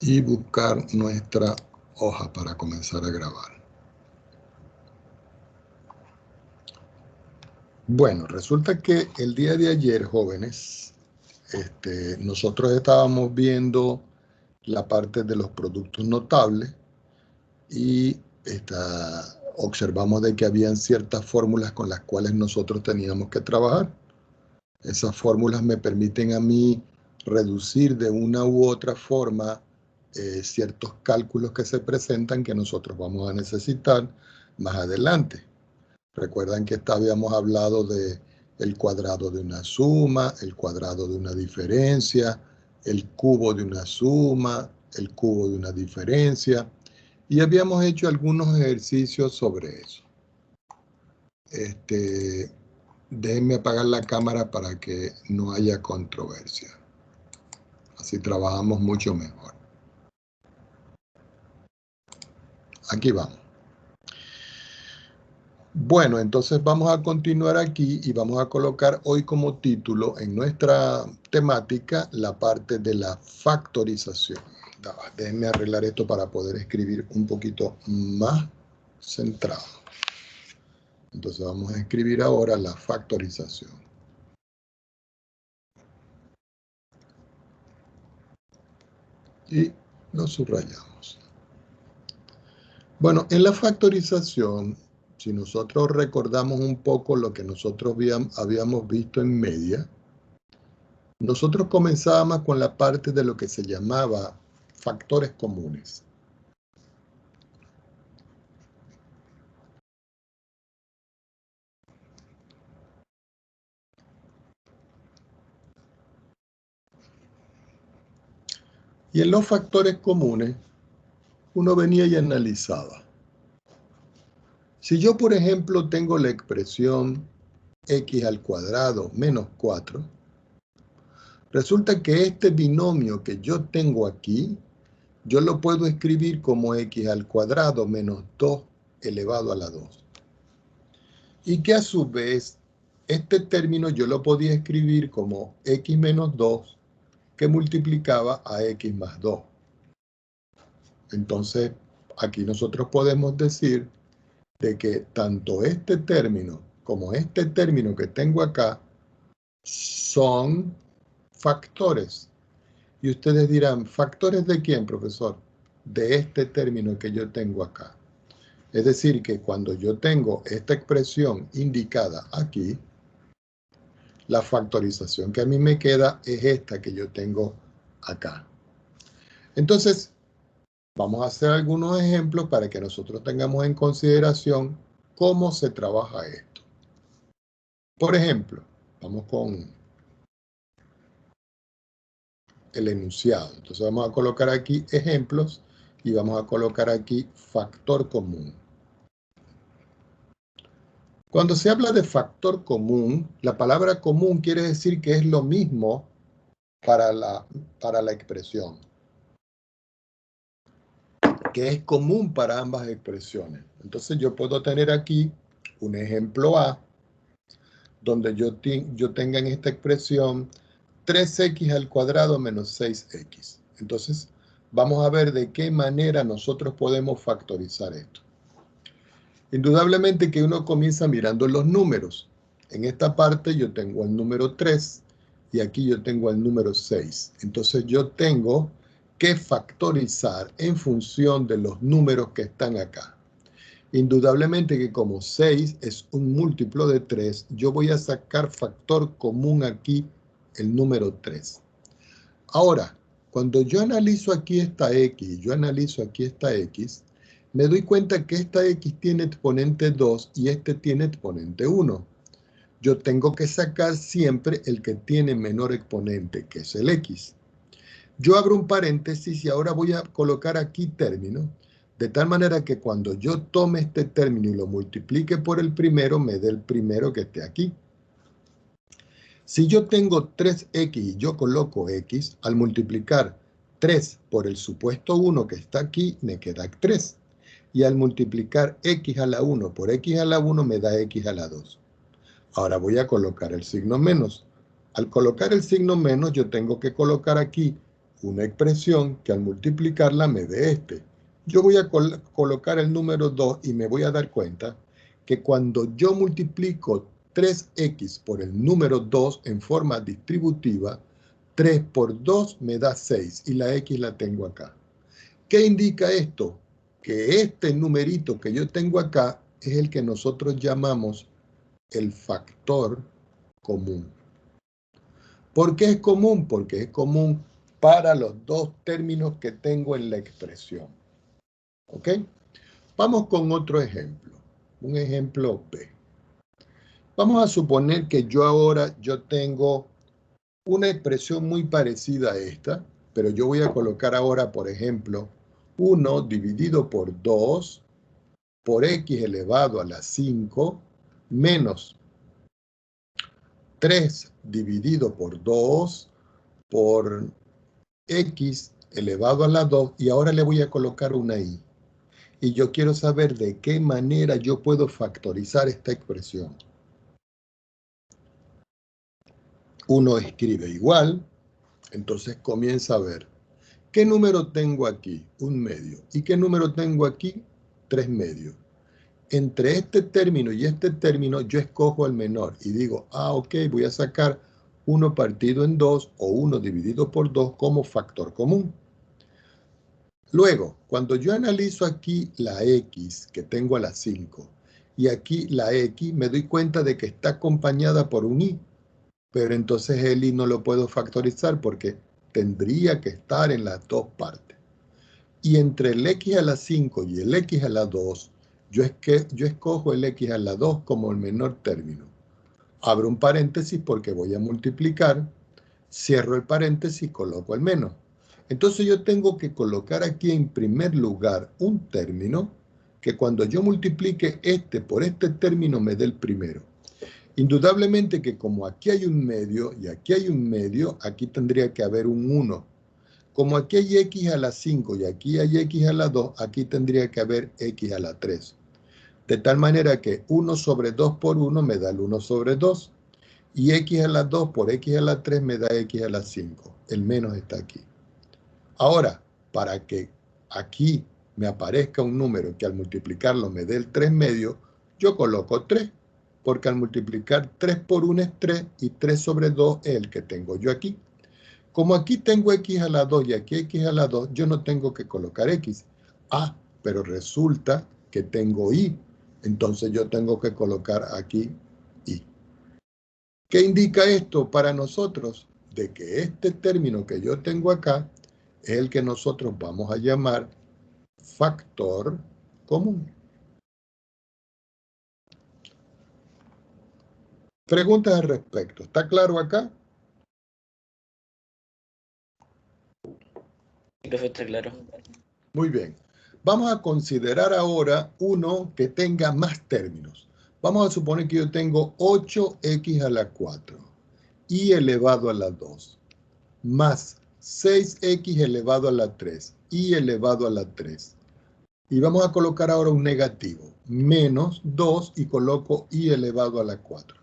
y buscar nuestra hoja para comenzar a grabar. Bueno, resulta que el día de ayer, jóvenes, nosotros estábamos viendo la parte de los productos notables y observamos de que habían ciertas fórmulas con las cuales nosotros teníamos que trabajar. Esas fórmulas me permiten a mí reducir de una u otra forma ciertos cálculos que se presentan que nosotros vamos a necesitar más adelante. Recuerdan que habíamos hablado de el cuadrado de una suma, el cuadrado de una diferencia, el cubo de una suma, el cubo de una diferencia, y habíamos hecho algunos ejercicios sobre eso. Déjenme apagar la cámara para que no haya controversia. Así trabajamos mucho mejor. Aquí vamos. Bueno, entonces vamos a continuar aquí y vamos a colocar hoy como título en nuestra temática la parte de la factorización. Déjenme arreglar esto para poder escribir un poquito más centrado. Entonces vamos a escribir ahora la factorización. Y lo subrayamos. Bueno, en la factorización, si nosotros recordamos un poco lo que nosotros habíamos visto en media, nosotros comenzábamos con la parte de lo que se llamaba factores comunes. Y en los factores comunes, uno venía y analizaba. Si yo, por ejemplo, tengo la expresión x al cuadrado menos 4, resulta que este binomio que yo tengo aquí, yo lo puedo escribir como x al cuadrado menos 2 elevado a la 2. Y que a su vez, este término yo lo podía escribir como x menos 2 que multiplicaba a x más 2. Entonces, aquí nosotros podemos decir de que tanto este término como este término que tengo acá son factores. Y ustedes dirán, ¿factores de quién, profesor? De este término que yo tengo acá. Es decir, que cuando yo tengo esta expresión indicada aquí, la factorización que a mí me queda es esta que yo tengo acá. Entonces, vamos a hacer algunos ejemplos para que nosotros tengamos en consideración cómo se trabaja esto. Por ejemplo, vamos con el enunciado. Entonces vamos a colocar aquí ejemplos y vamos a colocar aquí factor común. Cuando se habla de factor común, la palabra común quiere decir que es lo mismo para la expresión, que es común para ambas expresiones. Entonces yo puedo tener aquí un ejemplo A, donde yo tenga en esta expresión 3x al cuadrado menos 6x. Entonces vamos a ver de qué manera nosotros podemos factorizar esto. Indudablemente que uno comienza mirando los números. En esta parte yo tengo el número 3 y aquí yo tengo el número 6. Entonces yo tengo que factorizar en función de los números que están acá. Indudablemente que como 6 es un múltiplo de 3, yo voy a sacar factor común aquí, el número 3. Ahora, cuando yo analizo aquí esta x, yo analizo aquí esta x, me doy cuenta que esta x tiene exponente 2 y este tiene exponente 1. Yo tengo que sacar siempre el que tiene menor exponente, que es el x. Yo abro un paréntesis y ahora voy a colocar aquí término, de tal manera que cuando yo tome este término y lo multiplique por el primero, me dé el primero que esté aquí. Si yo tengo 3x y yo coloco x, al multiplicar 3 por el supuesto 1 que está aquí, me queda 3. Y al multiplicar x a la 1 por x a la 1 me da x a la 2. Ahora voy a colocar el signo menos. Al colocar el signo menos yo tengo que colocar aquí una expresión que al multiplicarla me dé este. Yo voy a colocar el número 2 y me voy a dar cuenta que cuando yo multiplico 3x por el número 2 en forma distributiva, 3 por 2 me da 6 y la x la tengo acá. ¿Qué indica esto? Que este numerito que yo tengo acá es el que nosotros llamamos el factor común. ¿Por qué es común? Porque es común para los dos términos que tengo en la expresión. ¿Ok? Vamos con otro ejemplo. Un ejemplo B. Vamos a suponer que yo tengo una expresión muy parecida a esta, pero yo voy a colocar ahora, por ejemplo, 1 dividido por 2 por x elevado a la 5 menos 3 dividido por 2 por x elevado a la 2 y ahora le voy a colocar una y. Y yo quiero saber de qué manera yo puedo factorizar esta expresión. Uno escribe igual, entonces comienza a ver. ¿Qué número tengo aquí? Un medio. ¿Y qué número tengo aquí? 3 medios. Entre este término y este término yo escojo el menor y digo, ok, voy a sacar 1 partido en 2 o 1 dividido por 2 como factor común. Luego, cuando yo analizo aquí la x que tengo a la 5 y aquí la x, me doy cuenta de que está acompañada por un y, pero entonces el y no lo puedo factorizar porque tendría que estar en las dos partes. Y entre el x a la 5 y el x a la 2, yo escojo el x a la 2 como el menor término. Abro un paréntesis porque voy a multiplicar, cierro el paréntesis y coloco el menos. Entonces yo tengo que colocar aquí en primer lugar un término que cuando yo multiplique este por este término me dé el primero. Indudablemente que como aquí hay un medio y aquí hay un medio, aquí tendría que haber un 1. Como aquí hay x a la 5 y aquí hay x a la 2, aquí tendría que haber x a la 3. De tal manera que 1 sobre 2 por 1 me da el 1 sobre 2. Y x a la 2 por x a la 3 me da x a la 5. El menos está aquí. Ahora, para que aquí me aparezca un número que al multiplicarlo me dé el 3 medio, yo coloco 3. Porque al multiplicar 3 por 1 es 3 y 3 sobre 2 es el que tengo yo aquí. Como aquí tengo x a la 2 y aquí x a la 2, yo no tengo que colocar x. Pero resulta que tengo y. Entonces yo tengo que colocar aquí y. ¿Qué indica esto para nosotros? De que este término que yo tengo acá es el que nosotros vamos a llamar factor común. Preguntas al respecto. ¿Está claro acá? Perfecto, claro. Muy bien. Vamos a considerar ahora uno que tenga más términos. Vamos a suponer que yo tengo 8x a la 4 y elevado a la 2 más 6x elevado a la 3 y elevado a la 3. Y vamos a colocar ahora un negativo, menos 2 y coloco y elevado a la 4.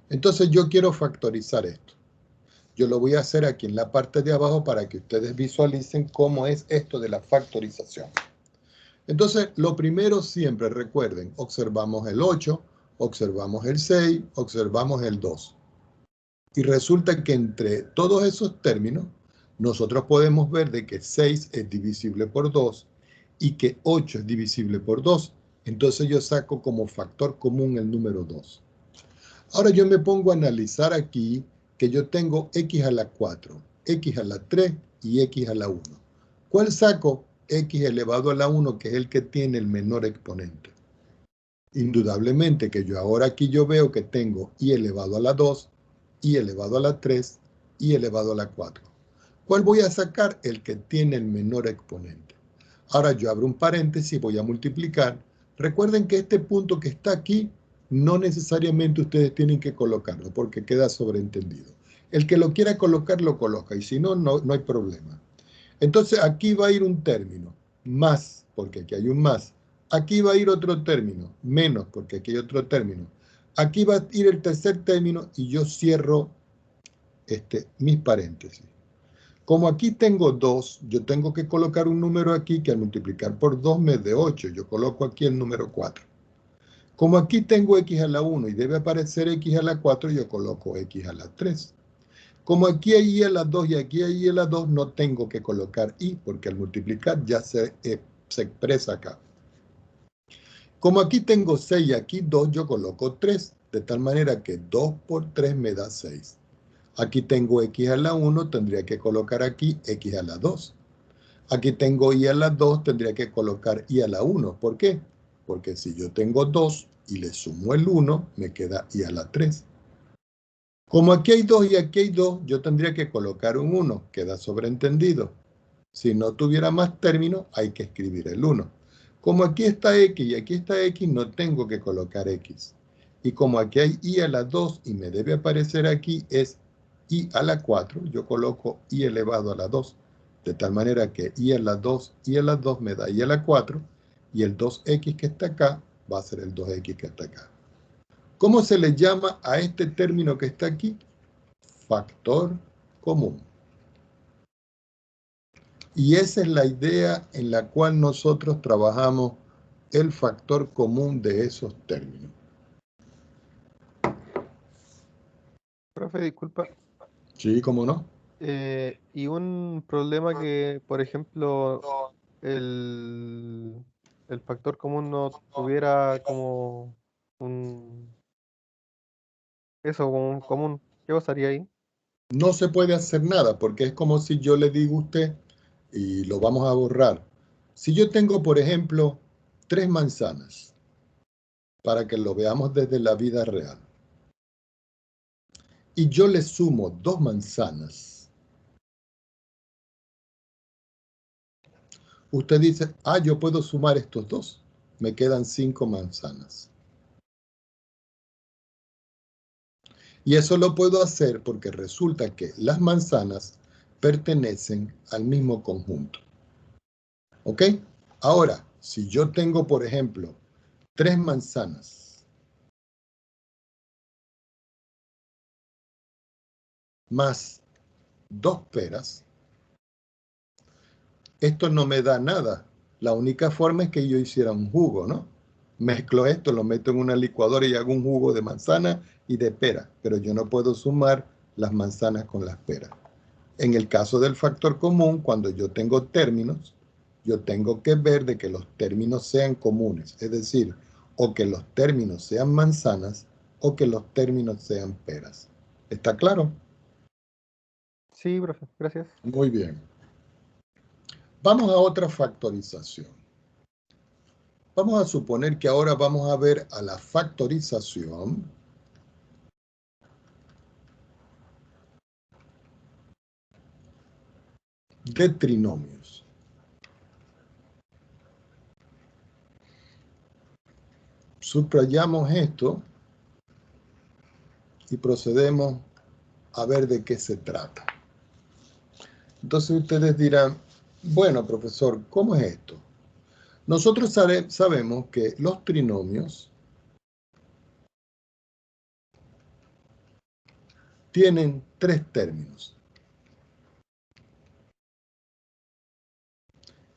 Entonces yo quiero factorizar esto. Yo lo voy a hacer aquí en la parte de abajo para que ustedes visualicen cómo es esto de la factorización. Entonces, lo primero siempre, recuerden, observamos el 8, observamos el 6, observamos el 2. Y resulta que entre todos esos términos, nosotros podemos ver de que 6 es divisible por 2 y que 8 es divisible por 2. Entonces yo saco como factor común el número 2. Ahora yo me pongo a analizar aquí que yo tengo x a la 4, x a la 3 y x a la 1. ¿Cuál saco? X elevado a la 1, que es el que tiene el menor exponente. Indudablemente que yo ahora aquí yo veo que tengo y elevado a la 2, y elevado a la 3, y elevado a la 4. ¿Cuál voy a sacar? El que tiene el menor exponente. Ahora yo abro un paréntesis y voy a multiplicar. Recuerden que este punto que está aquí, no necesariamente ustedes tienen que colocarlo, porque queda sobreentendido. El que lo quiera colocar, lo coloca, y si no, no hay problema. Entonces aquí va a ir un término, más, porque aquí hay un más. Aquí va a ir otro término, menos, porque aquí hay otro término. Aquí va a ir el tercer término y yo cierro mis paréntesis. Como aquí tengo 2, yo tengo que colocar un número aquí que al multiplicar por 2 me dé 8. Yo coloco aquí el número 4. Como aquí tengo x a la 1 y debe aparecer x a la 4, yo coloco x a la 3. Como aquí hay y a la 2 y aquí hay y a la 2, no tengo que colocar y, porque al multiplicar ya se expresa acá. Como aquí tengo 6 y aquí 2, yo coloco 3, de tal manera que 2 por 3 me da 6. Aquí tengo x a la 1, tendría que colocar aquí x a la 2. Aquí tengo y a la 2, tendría que colocar y a la 1. ¿Por qué? Porque si yo tengo 2 y le sumo el 1, me queda y a la 3. Como aquí hay 2 y aquí hay 2, yo tendría que colocar un 1. Queda sobreentendido. Si no tuviera más términos, hay que escribir el 1. Como aquí está x y aquí está x, no tengo que colocar x. Y como aquí hay y a la 2 y me debe aparecer aquí es y a la 4, yo coloco y elevado a la 2. De tal manera que y a la 2 me da y a la 4, y el 2x que está acá va a ser el 2x que está acá. ¿Cómo se le llama a este término que está aquí? Factor común. Y esa es la idea en la cual nosotros trabajamos el factor común de esos términos. Profe, disculpa. Sí, ¿cómo no? Y un problema que, por ejemplo, el, el factor común no tuviera como un... Eso, como un común. ¿Qué pasaría ahí? No se puede hacer nada porque es como si yo le digo a usted, y lo vamos a borrar. Si yo tengo, por ejemplo, 3 manzanas, para que lo veamos desde la vida real, y yo le sumo 2 manzanas, usted dice, ah, yo puedo sumar estos 2, me quedan 5 manzanas. Y eso lo puedo hacer porque resulta que las manzanas pertenecen al mismo conjunto. ¿Ok? Ahora, si yo tengo, por ejemplo, 3 manzanas más 2 peras, esto no me da nada. La única forma es que yo hiciera un jugo, ¿no? Mezclo esto, lo meto en una licuadora y hago un jugo de manzana y de pera, pero yo no puedo sumar las manzanas con las peras. En el caso del factor común, cuando yo tengo términos, yo tengo que ver de que los términos sean comunes, es decir, o que los términos sean manzanas o que los términos sean peras. ¿Está claro? Sí, profe, gracias. Muy bien. Vamos a otra factorización. Vamos a suponer que ahora vamos a ver a la factorización de trinomios. Subrayamos esto y procedemos a ver de qué se trata. Entonces ustedes dirán, bueno, profesor, ¿cómo es esto? Nosotros sabemos que los trinomios tienen 3 términos.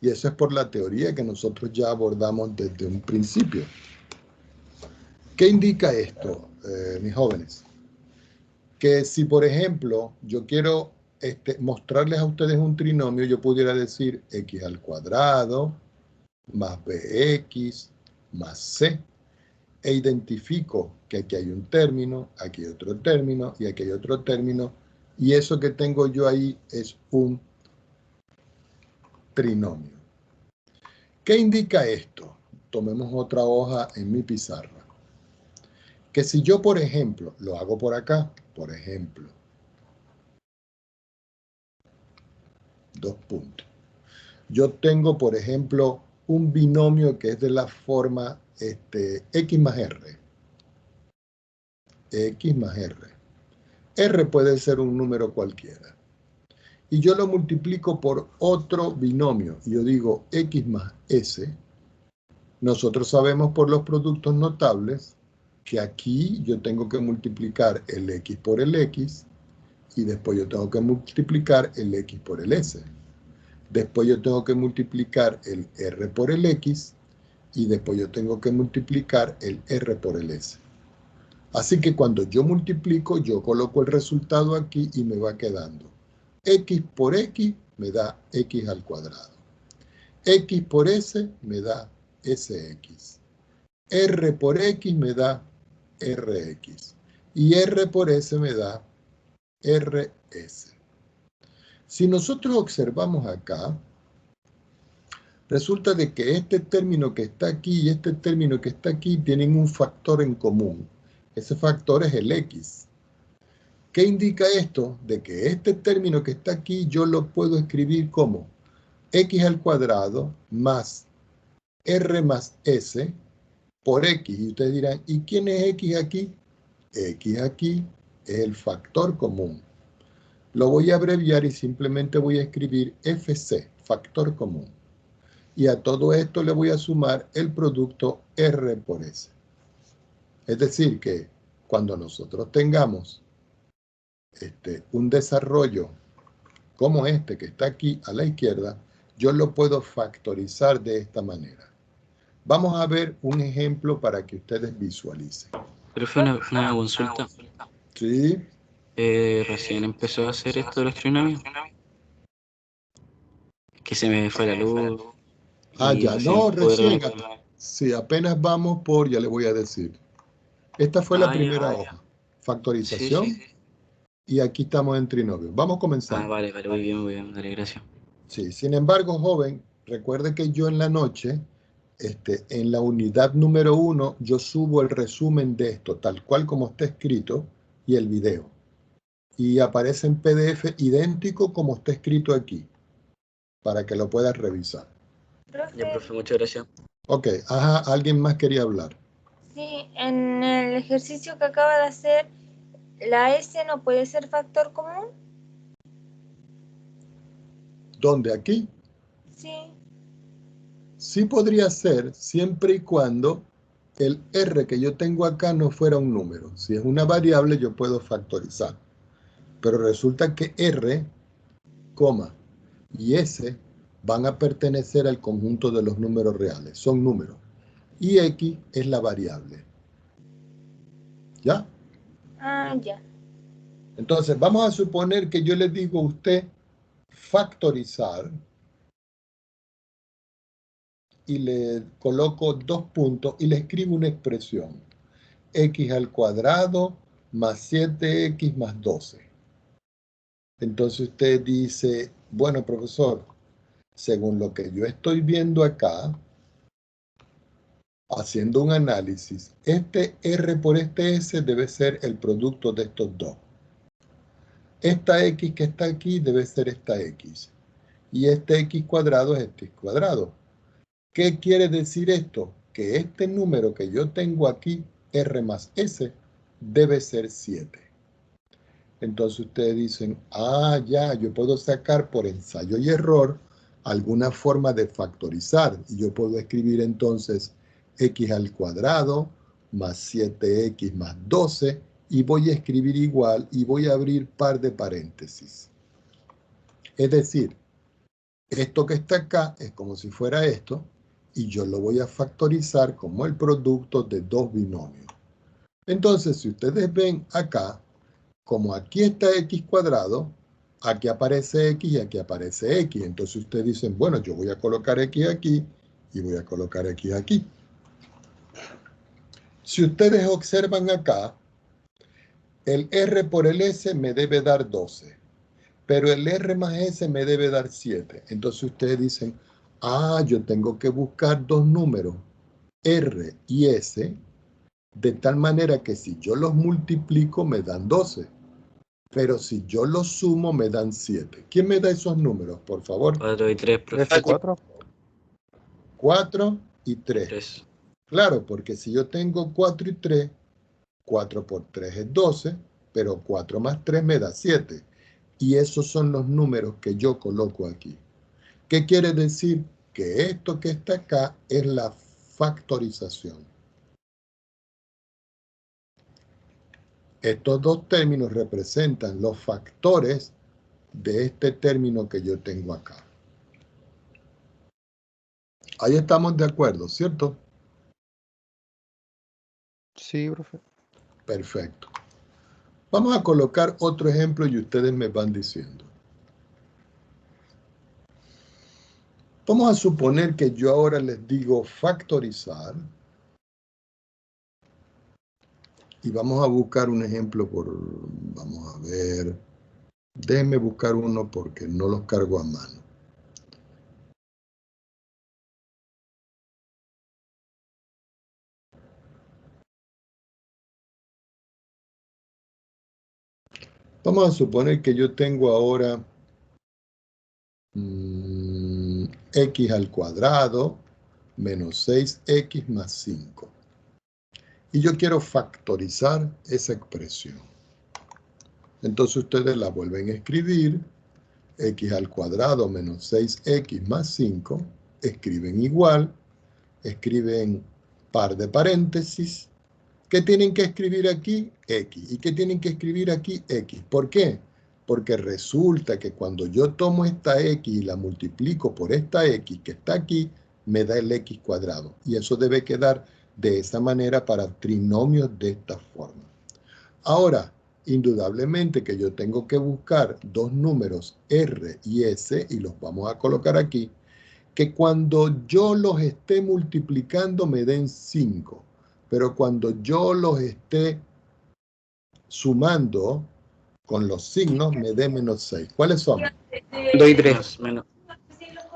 Y eso es por la teoría que nosotros ya abordamos desde un principio. ¿Qué indica esto, mis jóvenes? Que si, por ejemplo, yo quiero mostrarles a ustedes un trinomio, yo pudiera decir x al cuadrado más bx más c, e identifico que aquí hay un término, aquí hay otro término y aquí hay otro término, y eso que tengo yo ahí es un trinomio. ¿Qué indica esto? Tomemos otra hoja en mi pizarra. Que si yo, por ejemplo, lo hago por acá, por ejemplo, 2 puntos. Yo tengo, por ejemplo, un binomio que es de la forma x más r. X más r. R puede ser un número cualquiera. Y yo lo multiplico por otro binomio. Y yo digo x más s. Nosotros sabemos por los productos notables que aquí yo tengo que multiplicar el x por el x y después yo tengo que multiplicar el X por el S. Después yo tengo que multiplicar el R por el X y después yo tengo que multiplicar el R por el S. Así que cuando yo multiplico, yo coloco el resultado aquí y me va quedando X por X me da X al cuadrado. X por S me da SX. R por X me da RX. Y R por S me da RS. Si nosotros observamos acá, resulta de que este término que está aquí y este término que está aquí tienen un factor en común. Ese factor es el X. ¿Qué indica esto? De que este término que está aquí yo lo puedo escribir como X al cuadrado más R más S por X. Y ustedes dirán, ¿y quién es X aquí? X aquí es el factor común. Lo voy a abreviar y simplemente voy a escribir FC, factor común. Y a todo esto le voy a sumar el producto R por S. Es decir, que cuando nosotros tengamos un desarrollo como este que está aquí a la izquierda, yo lo puedo factorizar de esta manera. Vamos a ver un ejemplo para que ustedes visualicen. Pero fue una consulta. ¿Sí? Recién empezó a hacer esto de los trinomios. Que se me fue la luz. Ah, Y ya, no, recién recién. Sí, apenas vamos por, ya le voy a decir. Esta fue la primera hoja. Factorización. Sí. Y aquí estamos en trinomio. Vamos a comenzar. Vale, muy bien, dale, gracias. Sí, sin embargo, joven, recuerde que yo en la noche, en la unidad número 1, yo subo el resumen de esto, tal cual como está escrito, y el video. Y aparece en PDF idéntico como está escrito aquí, para que lo puedas revisar. Ya, profe, muchas gracias. Ok, ajá, alguien más quería hablar. Sí, en el ejercicio que acaba de hacer, ¿la S no puede ser factor común? ¿Dónde? ¿Aquí? Sí. Sí podría ser, siempre y cuando el R que yo tengo acá no fuera un número. Si es una variable, yo puedo factorizar. Pero resulta que R, coma, y S van a pertenecer al conjunto de los números reales. Son números. Y X es la variable. ¿Ya? Ah, ya. Entonces, vamos a suponer que yo le digo a usted factorizar y le coloco 2 puntos y le escribo una expresión. X al cuadrado más 7X más 12. Entonces usted dice, bueno, profesor, según lo que yo estoy viendo acá, haciendo un análisis, este R por este S debe ser el producto de estos dos. Esta X que está aquí debe ser esta X. Y este X cuadrado es este X cuadrado. ¿Qué quiere decir esto? Que este número que yo tengo aquí, R más S, debe ser 7. Entonces ustedes dicen, ah, ya, yo puedo sacar por ensayo y error alguna forma de factorizar. Y yo puedo escribir entonces X al cuadrado más 7X más 12 y voy a escribir igual y voy a abrir par de paréntesis. Es decir, esto que está acá es como si fuera esto y yo lo voy a factorizar como el producto de dos binomios. Entonces, si ustedes ven acá, como aquí está X cuadrado, aquí aparece X y aquí aparece X. Entonces ustedes dicen, bueno, yo voy a colocar X aquí y voy a colocar X aquí. Si ustedes observan acá, el R por el S me debe dar 12, pero el R más S me debe dar 7. Entonces ustedes dicen, ah, yo tengo que buscar dos números, R y S, de tal manera que si yo los multiplico me dan 12. Pero si yo los sumo, me dan 7. ¿Quién me da esos números, por favor? 4 y 3, profe. 3 y 4. 4 y 3. 3. Claro, porque si yo tengo 4 y 3, 4 por 3 es 12, pero 4 más 3 me da 7. Y esos son los números que yo coloco aquí. ¿Qué quiere decir? Que esto que está acá es la factorización. Estos dos términos representan los factores de este término que yo tengo acá. Ahí estamos de acuerdo, ¿cierto? Sí, profe. Perfecto. Vamos a colocar otro ejemplo y ustedes me van diciendo. Vamos a suponer que yo ahora les digo factorizar. Y vamos a buscar un ejemplo vamos a ver, déjenme buscar uno porque no los cargo a mano. Vamos a suponer que yo tengo ahora x al cuadrado menos 6x más 5. Y yo quiero factorizar esa expresión. Entonces ustedes la vuelven a escribir. X al cuadrado menos 6x más 5. Escriben igual. Escriben par de paréntesis. ¿Qué tienen que escribir aquí? X. ¿Y qué tienen que escribir aquí? X. ¿Por qué? Porque resulta que cuando yo tomo esta X y la multiplico por esta X que está aquí, me da el X cuadrado. Y eso debe quedar de esa manera para trinomios de esta forma. Ahora, indudablemente que yo tengo que buscar dos números R y S, y los vamos a colocar aquí, que cuando yo los esté multiplicando me den 5. Pero cuando yo los esté sumando con los signos, me dé menos 6. ¿Cuáles son? 2 y 3.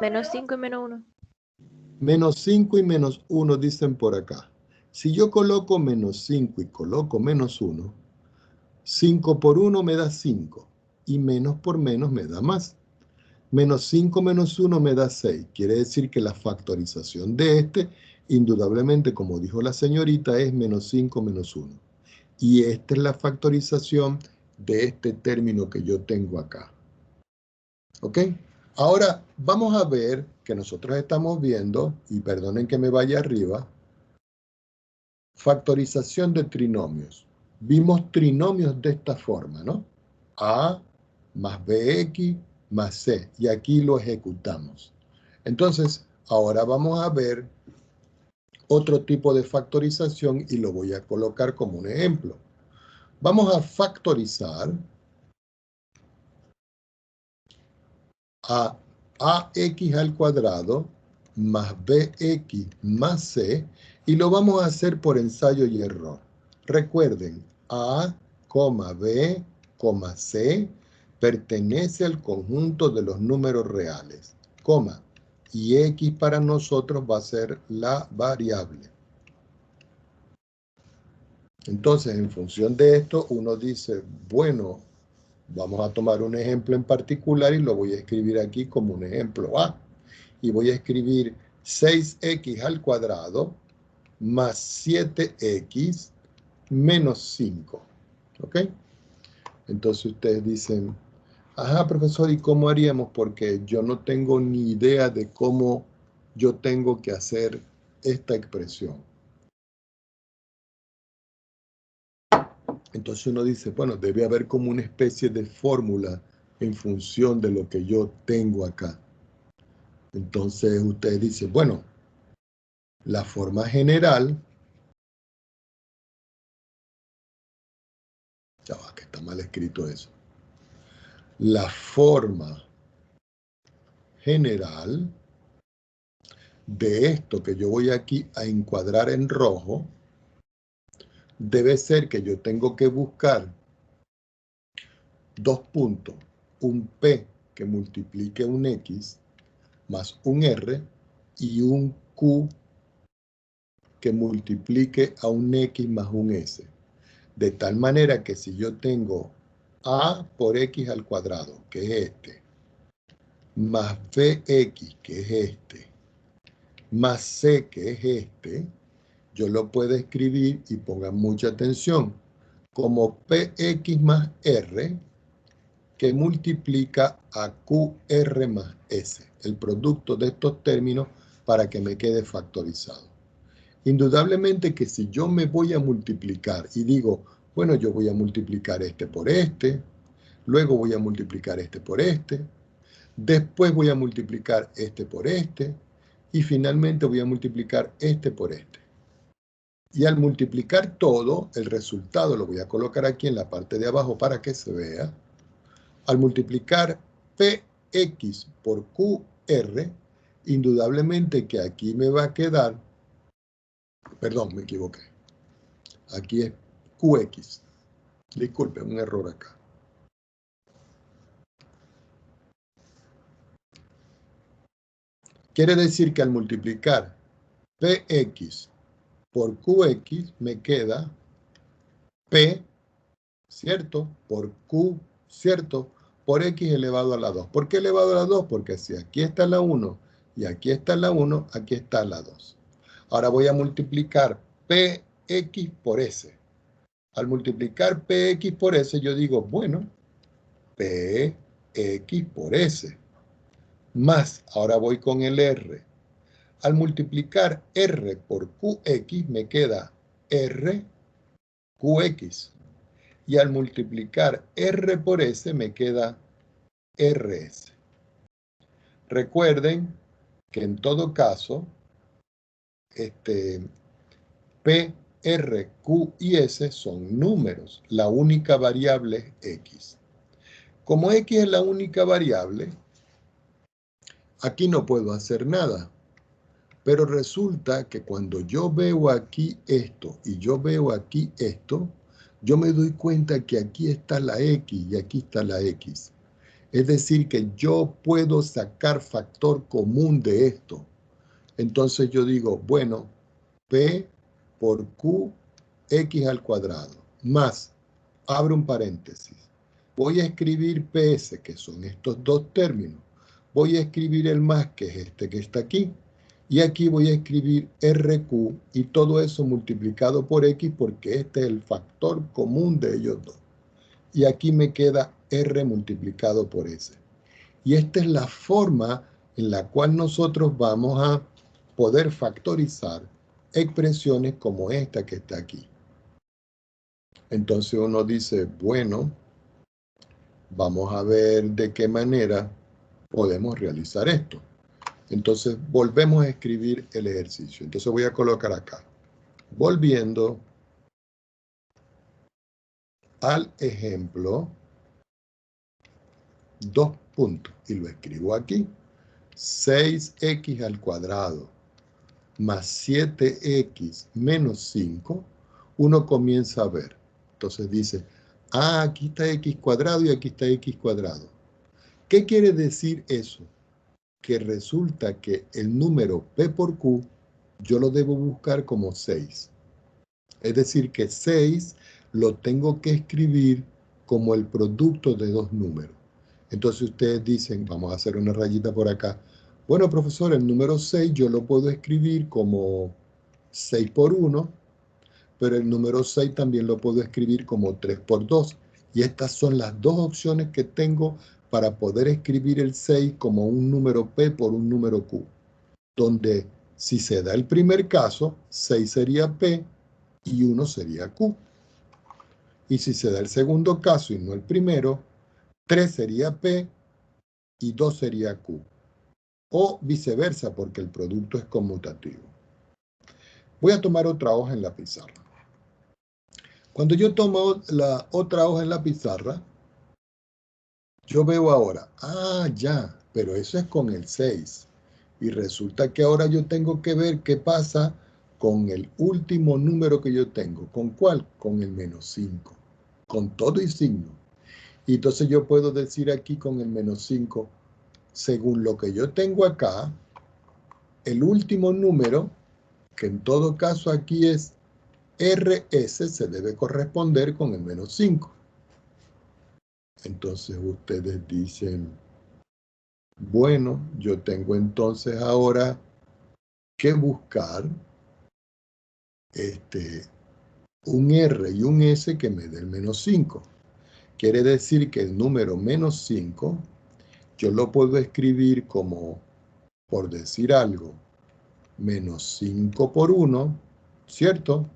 Menos 5 y menos 1. Menos 5 y menos 1 dicen por acá. Si yo coloco menos 5 y coloco menos 1, 5 por 1 me da 5. Y menos por menos me da más. Menos 5 menos 1 me da 6. Quiere decir que la factorización de este, indudablemente, como dijo la señorita, es menos 5 menos 1. Y esta es la factorización de este término que yo tengo acá. ¿Ok? Ahora vamos a ver que nosotros estamos viendo, y perdonen que me vaya arriba, factorización de trinomios. Vimos trinomios de esta forma, ¿no? A más bx más c. Y aquí lo ejecutamos. Entonces, ahora vamos a ver otro tipo de factorización y lo voy a colocar como un ejemplo. Vamos a factorizar a ax al cuadrado más bx más c y lo vamos a hacer por ensayo y error. Recuerden, a, b, c pertenece al conjunto de los números reales, y x para nosotros va a ser la variable. Entonces, en función de esto, uno dice, bueno, vamos a tomar un ejemplo en particular y lo voy a escribir aquí como un ejemplo A. Y voy a escribir 6x al cuadrado más 7x menos 5. ¿Ok? Entonces ustedes dicen, ajá, profesor, ¿y cómo haríamos? Porque yo no tengo ni idea de cómo yo tengo que hacer esta expresión. Entonces uno dice, bueno, debe haber como una especie de fórmula en función de lo que yo tengo acá. Entonces usted dice, bueno, la forma general, ya va, que está mal escrito eso. La forma general de esto que yo voy aquí a encuadrar en rojo, debe ser que yo tengo que buscar dos puntos, un P que multiplique un X más un R y un Q que multiplique a un X más un S. De tal manera que si yo tengo A por X al cuadrado, que es este, más BX, que es este, más C, que es este, yo lo puedo escribir, y pongan mucha atención, como PX más R, que multiplica a QR más S, el producto de estos términos para que me quede factorizado. Indudablemente que si yo me voy a multiplicar y digo, Bueno, yo voy a multiplicar este por este, luego voy a multiplicar este por este, después voy a multiplicar este por este, y finalmente voy a multiplicar este por este. Y al multiplicar todo, el resultado lo voy a colocar aquí en la parte de abajo para que se vea. Al multiplicar Px por QR, indudablemente que aquí me va a quedar, perdón, me equivoqué. Aquí es Qx. Disculpen, un error acá. Quiere decir que al multiplicar Px por Qx me queda P, ¿cierto? Por Q, ¿cierto? Por X elevado a la 2. ¿Por qué elevado a la 2? Porque si aquí está la 1 y aquí está la 1, aquí está la 2. Ahora voy a multiplicar Px por S. Al multiplicar Px por S, yo digo, bueno, Px por S. Más, ahora voy con el R. Al multiplicar R por Qx me queda R Qx. Y al multiplicar R por S me queda RS. Recuerden que en todo caso, P, R, Q y S son números. La única variable es X. Como X es la única variable, aquí no puedo hacer nada. Pero resulta que cuando yo veo aquí esto y yo veo aquí esto, yo me doy cuenta que aquí está la X y aquí está la X. Es decir, que yo puedo sacar factor común de esto. Entonces yo digo, bueno, P por Q, X al cuadrado, más, abro un paréntesis. Voy a escribir PS, que son estos dos términos. Voy a escribir el más, que es este que está aquí. Y aquí voy a escribir RQ y todo eso multiplicado por X porque este es el factor común de ellos dos. Y aquí me queda R multiplicado por S. Y esta es la forma en la cual nosotros vamos a poder factorizar expresiones como esta que está aquí. Entonces uno dice, bueno, vamos a ver de qué manera podemos realizar esto. Entonces, volvemos a escribir el ejercicio. Entonces voy a colocar acá. Volviendo al ejemplo, 2 puntos. Y lo escribo aquí. 6x al cuadrado más 7x menos 5. Uno comienza a ver. Entonces dice, aquí está x cuadrado y aquí está x cuadrado. ¿Qué quiere decir eso? Que resulta que el número P por Q yo lo debo buscar como 6. Es decir, que 6 lo tengo que escribir como el producto de dos números. Entonces ustedes dicen, vamos a hacer una rayita por acá. Bueno, profesor, el número 6 yo lo puedo escribir como 6 por 1, pero el número 6 también lo puedo escribir como 3 por 2. Y estas son las dos opciones que tengo para poder escribir el 6 como un número P por un número Q, donde si se da el primer caso, 6 sería P y 1 sería Q. Y si se da el segundo caso y no el primero, 3 sería P y 2 sería Q. O viceversa, porque el producto es conmutativo. Voy a tomar otra hoja en la pizarra. Cuando yo tomo la otra hoja en la pizarra, yo veo ahora, ya, pero eso es con el 6. Y resulta que ahora yo tengo que ver qué pasa con el último número que yo tengo. ¿Con cuál? Con el menos 5. Con todo y signo. Y entonces yo puedo decir aquí con el menos 5, según lo que yo tengo acá, el último número, que en todo caso aquí es RS, se debe corresponder con el menos 5. Entonces ustedes dicen, bueno, yo tengo entonces ahora que buscar un R y un S que me dé el menos 5. Quiere decir que el número menos 5 yo lo puedo escribir como, por decir algo, menos 5 por 1, ¿cierto?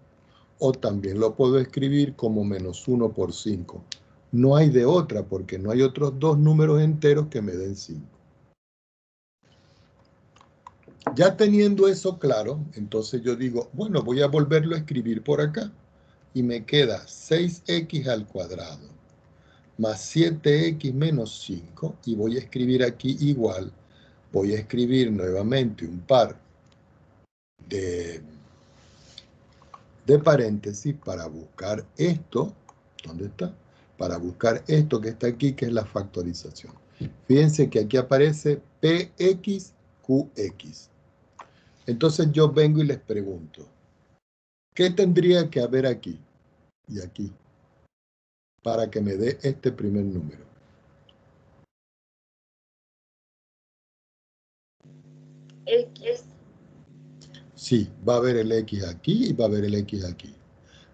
o también lo puedo escribir como menos 1 por 5. No hay de otra porque no hay otros dos números enteros que me den 5. Ya teniendo eso claro, entonces yo digo, bueno, voy a volverlo a escribir por acá. Y me queda 6x al cuadrado más 7x menos 5. Y voy a escribir aquí igual. Voy a escribir nuevamente un par de paréntesis para buscar esto. ¿Dónde está? Para buscar esto que está aquí, que es la factorización. Fíjense que aquí aparece px, qx. Entonces yo vengo y les pregunto, ¿qué tendría que haber aquí y aquí para que me dé este primer número? X. Sí, va a haber el x aquí y va a haber el x aquí.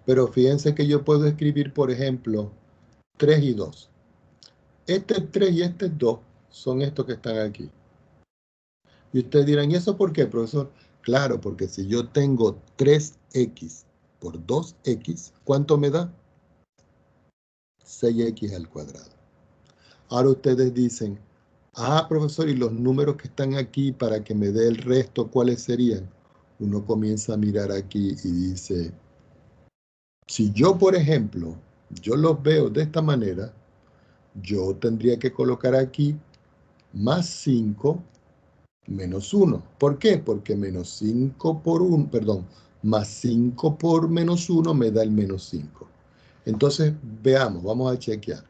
Pero fíjense que yo puedo escribir, por ejemplo, 3 y 2. Este 3 y este 2 son estos que están aquí. Y ustedes dirán, ¿y eso por qué, profesor? Claro, porque si yo tengo 3x por 2x, ¿cuánto me da? 6x al cuadrado. Ahora ustedes dicen, ah, profesor, ¿y los números que están aquí para que me dé el resto, cuáles serían? Uno comienza a mirar aquí y dice, si yo, por ejemplo, yo los veo de esta manera, yo tendría que colocar aquí más 5 menos 1. ¿Por qué? Porque menos 5 por 1, perdón, más 5 por menos 1 me da el menos 5. Entonces, veamos, vamos a chequear.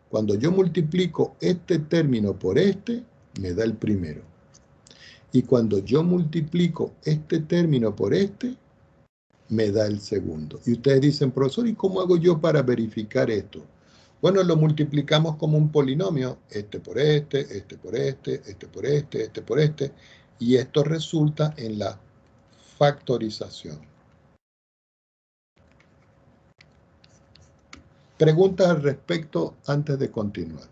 Cuando yo multiplico este término por este, me da el primero. Y cuando yo multiplico este término por este, me da el segundo. Y ustedes dicen, profesor, ¿y cómo hago yo para verificar esto? Bueno, lo multiplicamos como un polinomio, este por este, este por este, este por este, este por este, y esto resulta en la factorización. Preguntas al respecto antes de continuar.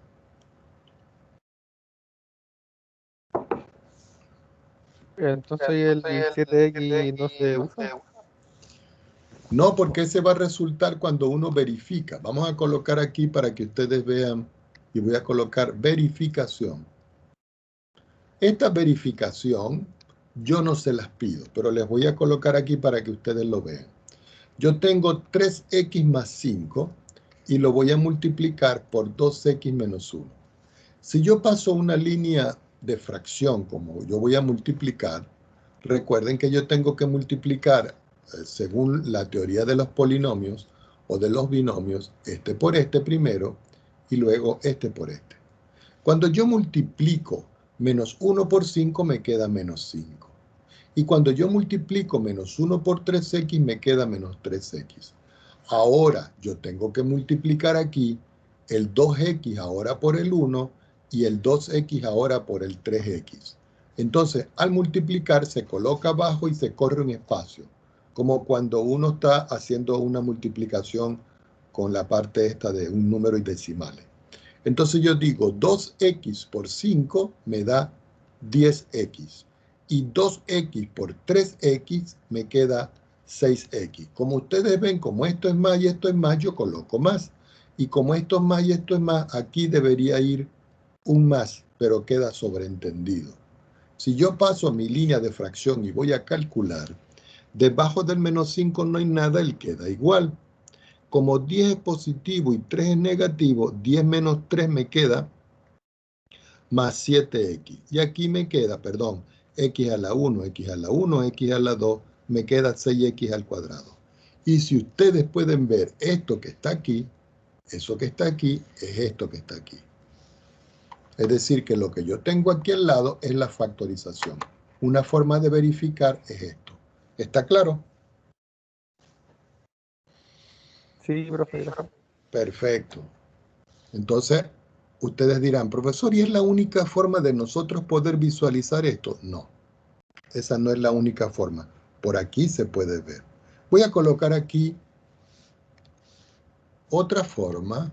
Entonces el 17x no se usa. No, porque ese va a resultar cuando uno verifica. Vamos a colocar aquí para que ustedes vean, y voy a colocar verificación. Esta verificación yo no se las pido, pero les voy a colocar aquí para que ustedes lo vean. Yo tengo 3x más 5 y lo voy a multiplicar por 2x menos 1. Si yo paso una línea de fracción, como yo voy a multiplicar, recuerden que yo tengo que multiplicar, según la teoría de los polinomios o de los binomios, este por este primero y luego este por este. Cuando yo multiplico menos 1 por 5 me queda menos 5. Y cuando yo multiplico menos 1 por 3x me queda menos 3x. Ahora yo tengo que multiplicar aquí el 2x ahora por el 1 y el 2x ahora por el 3x. Entonces, al multiplicar se coloca abajo y se corre un espacio, como cuando uno está haciendo una multiplicación con la parte esta de un número y decimales. Entonces yo digo 2x por 5 me da 10x. Y 2x por 3x me queda 6x. Como ustedes ven, como esto es más y esto es más, yo coloco más. Y como esto es más y esto es más, aquí debería ir un más, pero queda sobreentendido. Si yo paso mi línea de fracción y voy a calcular, debajo del menos 5 no hay nada, él queda igual. Como 10 es positivo y 3 es negativo, 10 menos 3 me queda más 7x. Y aquí me queda, perdón, x a la 1, x a la 1, x a la 2, me queda 6x al cuadrado. Y si ustedes pueden ver esto que está aquí, eso que está aquí es esto que está aquí. Es decir, que lo que yo tengo aquí al lado es la factorización. Una forma de verificar es esto. ¿Está claro? Sí, profe, gracias. Perfecto. Entonces, ustedes dirán, profesor, ¿y es la única forma de nosotros poder visualizar esto? No, esa no es la única forma. Por aquí se puede ver. Voy a colocar aquí otra forma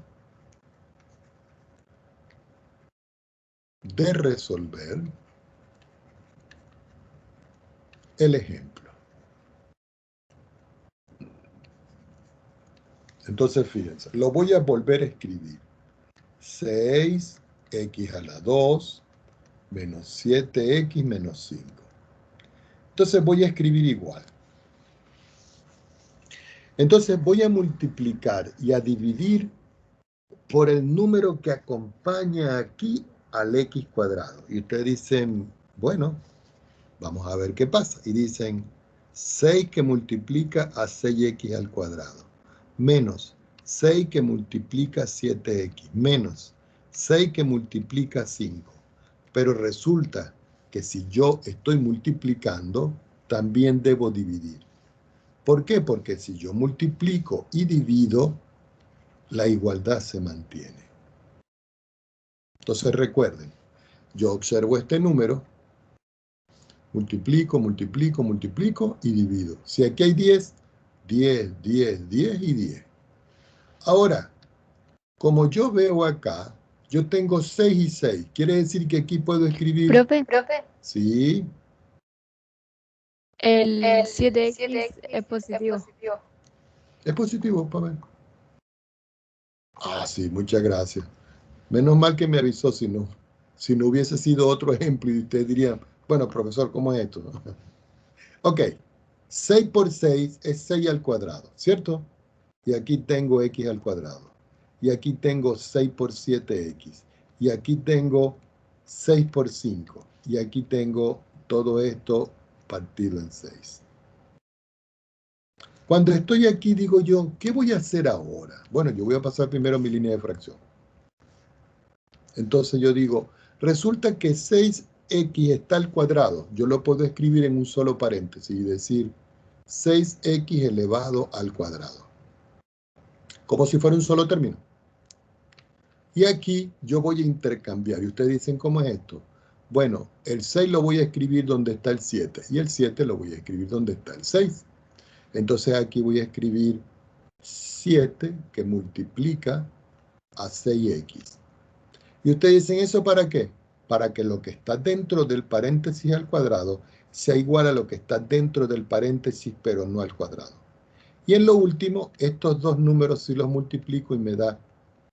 de resolver el ejemplo. Entonces, fíjense, lo voy a volver a escribir. 6x a la 2 menos 7x menos 5. Entonces voy a escribir igual. Entonces voy a multiplicar y a dividir por el número que acompaña aquí al x cuadrado. Y ustedes dicen, bueno, vamos a ver qué pasa. Y dicen 6 que multiplica a 6x al cuadrado, menos 6 que multiplica 7x, menos 6 que multiplica 5. Pero resulta que si yo estoy multiplicando, también debo dividir. ¿Por qué? Porque si yo multiplico y divido, la igualdad se mantiene. Entonces recuerden, yo observo este número, multiplico, multiplico, multiplico y divido. Si aquí hay 10, 10, 10, 10 y 10. Ahora, como yo veo acá, yo tengo 6 y 6. Quiere decir que aquí puedo escribir... Profe, Sí. el 7x es positivo. Es positivo, Pamela. Ah, sí, muchas gracias. Menos mal que me avisó, si no hubiese sido otro ejemplo y usted diría, bueno, profesor, ¿cómo es esto? Ok, 6 por 6 es 6 al cuadrado, ¿cierto? Y aquí tengo x al cuadrado. Y aquí tengo 6 por 7x. Y aquí tengo 6 por 5. Y aquí tengo todo esto partido en 6. Cuando estoy aquí, digo yo, ¿qué voy a hacer ahora? Bueno, yo voy a pasar primero mi línea de fracción. Entonces yo digo, resulta que 6x está al cuadrado. Yo lo puedo escribir en un solo paréntesis y decir 6x elevado al cuadrado. Como si fuera un solo término. Y aquí yo voy a intercambiar. Y ustedes dicen, ¿cómo es esto? Bueno, el 6 lo voy a escribir donde está el 7. Y el 7 lo voy a escribir donde está el 6. Entonces aquí voy a escribir 7 que multiplica a 6x. Y ustedes dicen, ¿eso para qué? Para que lo que está dentro del paréntesis al cuadrado sea igual a lo que está dentro del paréntesis, pero no al cuadrado. Y en lo último, estos dos números si los multiplico y me da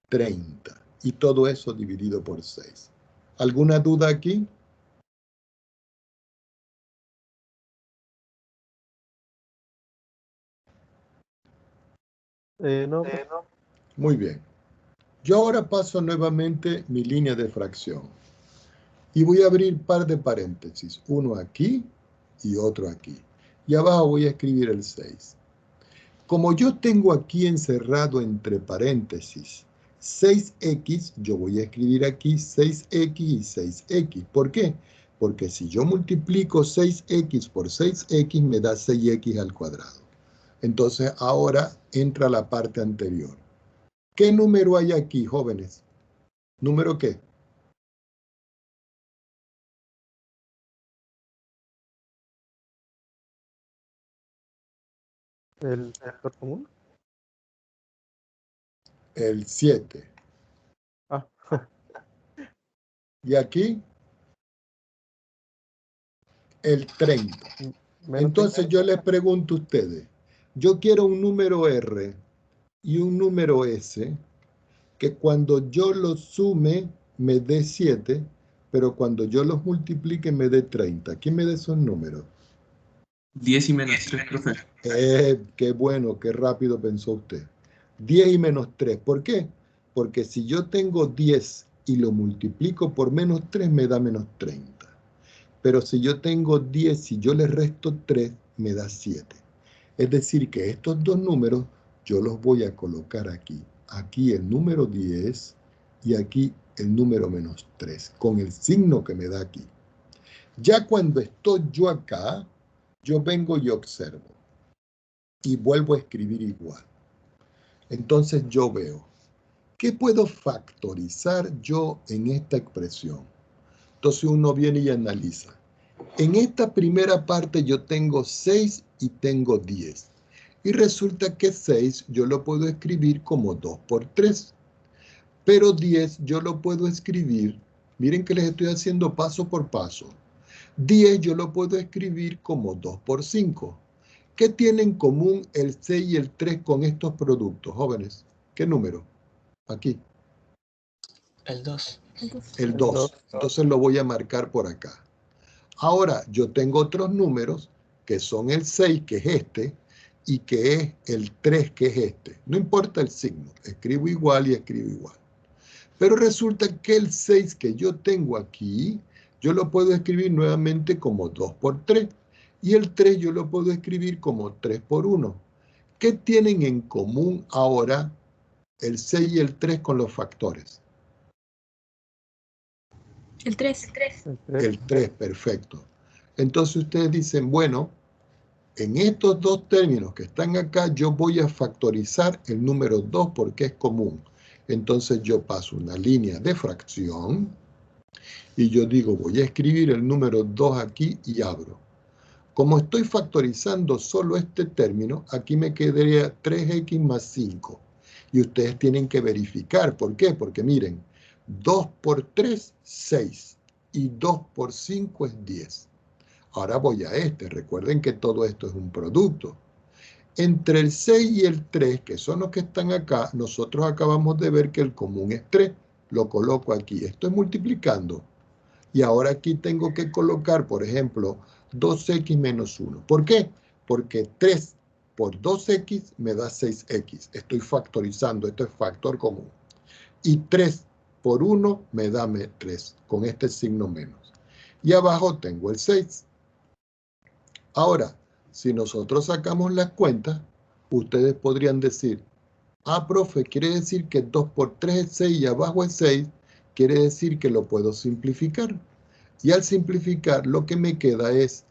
30. Y todo eso dividido por 6. ¿Alguna duda aquí? No, Muy bien. Yo ahora paso nuevamente mi línea de fracción. Y voy a abrir un par de paréntesis. Uno aquí y otro aquí. Y abajo voy a escribir el 6. Como yo tengo aquí encerrado entre paréntesis 6x, yo voy a escribir aquí 6x y 6x. ¿Por qué? Porque si yo multiplico 6x por 6x me da 6x al cuadrado. Entonces ahora entra la parte anterior. ¿Qué número hay aquí, jóvenes? ¿Número qué? el factor común. El 7. Ah, Y aquí, el 30. menos Entonces yo les pregunto a ustedes, yo quiero un número R y un número S, que cuando yo los sume me dé 7, pero cuando yo los multiplique me dé 30. ¿Quién me da esos números? 10 y menos 3, profe. Qué bueno, qué rápido pensó usted. 10 y menos 3. ¿Por qué? Porque si yo tengo 10 y lo multiplico por menos 3 me da menos 30. Pero si yo tengo 10 y yo le resto 3 me da 7. Es decir que estos dos números yo los voy a colocar aquí. Aquí el número 10 y aquí el número menos 3, con el signo que me da aquí. Ya cuando estoy yo acá, yo vengo y observo. Y vuelvo a escribir igual. Entonces yo veo, ¿qué puedo factorizar yo en esta expresión? Entonces uno viene y analiza. En esta primera parte yo tengo 6 y tengo 10. Y resulta que 6 yo lo puedo escribir como 2 por 3. Pero 10 yo lo puedo escribir, miren que les estoy haciendo paso por paso. 10 yo lo puedo escribir como 2 por 5. ¿Qué tienen en común el 6 y el 3 con estos productos, jóvenes? ¿Qué número? Aquí. El 2. El 2. Entonces lo voy a marcar por acá. Ahora, yo tengo otros números que son el 6, que es este, y que es el 3, que es este. No importa el signo, escribo igual y escribo igual. Pero resulta que el 6 que yo tengo aquí, yo lo puedo escribir nuevamente como 2 por 3. Y el 3 yo lo puedo escribir como 3 por 1. ¿Qué tienen en común ahora el 6 y el 3 con los factores? El 3. El 3, perfecto. Entonces ustedes dicen, bueno, en estos dos términos que están acá, yo voy a factorizar el número 2 porque es común. Entonces yo paso una línea de fracción y yo digo, voy a escribir el número 2 aquí y abro. Como estoy factorizando solo este término, aquí me quedaría 3x más 5. Y ustedes tienen que verificar. ¿Por qué? Porque miren, 2 por 3, 6. Y 2 por 5 es 10. Ahora voy a este. Recuerden que todo esto es un producto. Entre el 6 y el 3, que son los que están acá, nosotros acabamos de ver que el común es 3. Lo coloco aquí. Estoy multiplicando. Y ahora aquí tengo que colocar, por ejemplo, 2x menos 1. ¿Por qué? Porque 3 por 2x me da 6x. Estoy factorizando. Esto es factor común. Y 3 por 1 me da 3, con este signo menos. Y abajo tengo el 6. Ahora, si nosotros sacamos las cuentas, ustedes podrían decir, ah, profe, quiere decir que 2 por 3 es 6 y abajo es 6, quiere decir que lo puedo simplificar. Y al simplificar, lo que me queda es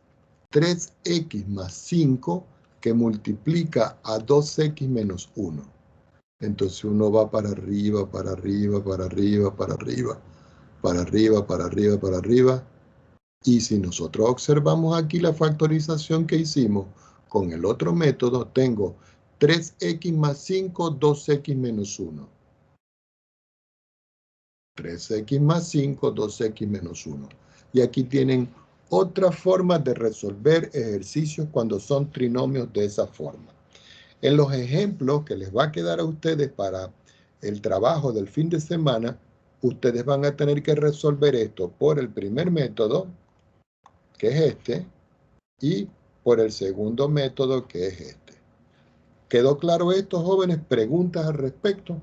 3x más 5, que multiplica a 2x menos 1. Entonces uno va para arriba, para arriba, para arriba, para arriba, para arriba, para arriba, para arriba. Y si nosotros observamos aquí la factorización que hicimos con el otro método, tengo 3x más 5, 2x menos 1. 3x más 5, 2x menos 1. Y aquí tienen otra forma de resolver ejercicios cuando son trinomios de esa forma. En los ejemplos que les va a quedar a ustedes para el trabajo del fin de semana, ustedes van a tener que resolver esto por el primer método, que es este, y por el segundo método, que es este. ¿Quedó claro esto, jóvenes? ¿Preguntas al respecto?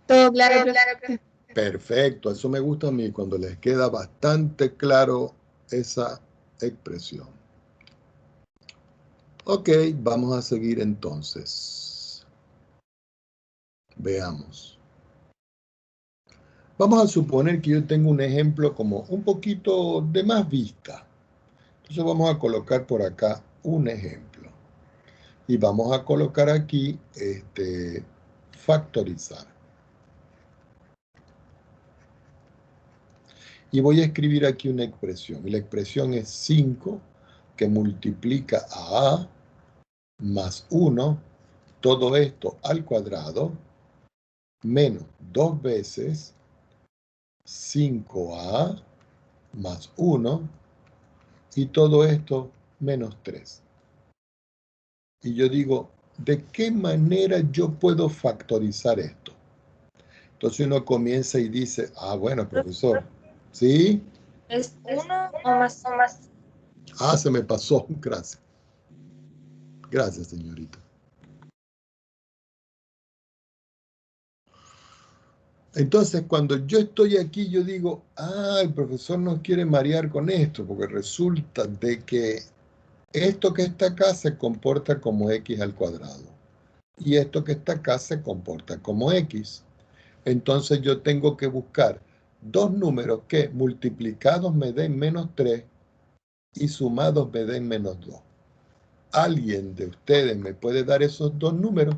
Todo claro, profe. Perfecto, eso me gusta a mí, cuando les queda bastante claro esa expresión. Ok, vamos a seguir entonces. Veamos. Vamos a suponer que yo tengo un ejemplo como un poquito de más vista. Entonces vamos a colocar por acá un ejemplo. Y vamos a colocar aquí factorizar. Y voy a escribir aquí una expresión. Y la expresión es 5 que multiplica a A más 1, todo esto al cuadrado, menos 2 veces 5a más 1, y todo esto menos 3. Y yo digo, ¿de qué manera yo puedo factorizar esto? Entonces uno comienza y dice, ah, bueno, profesor, ¿sí? ¿Es 1 o más? Ah, se me pasó, gracias. Gracias, señorita. Entonces, cuando yo estoy aquí, yo digo, ah, el profesor nos quiere marear con esto, porque resulta de que esto que está acá se comporta como x al cuadrado. Y esto que está acá se comporta como x. Entonces yo tengo que buscar dos números que multiplicados me den menos 3 y sumados me den menos 2. ¿Alguien de ustedes me puede dar esos dos números?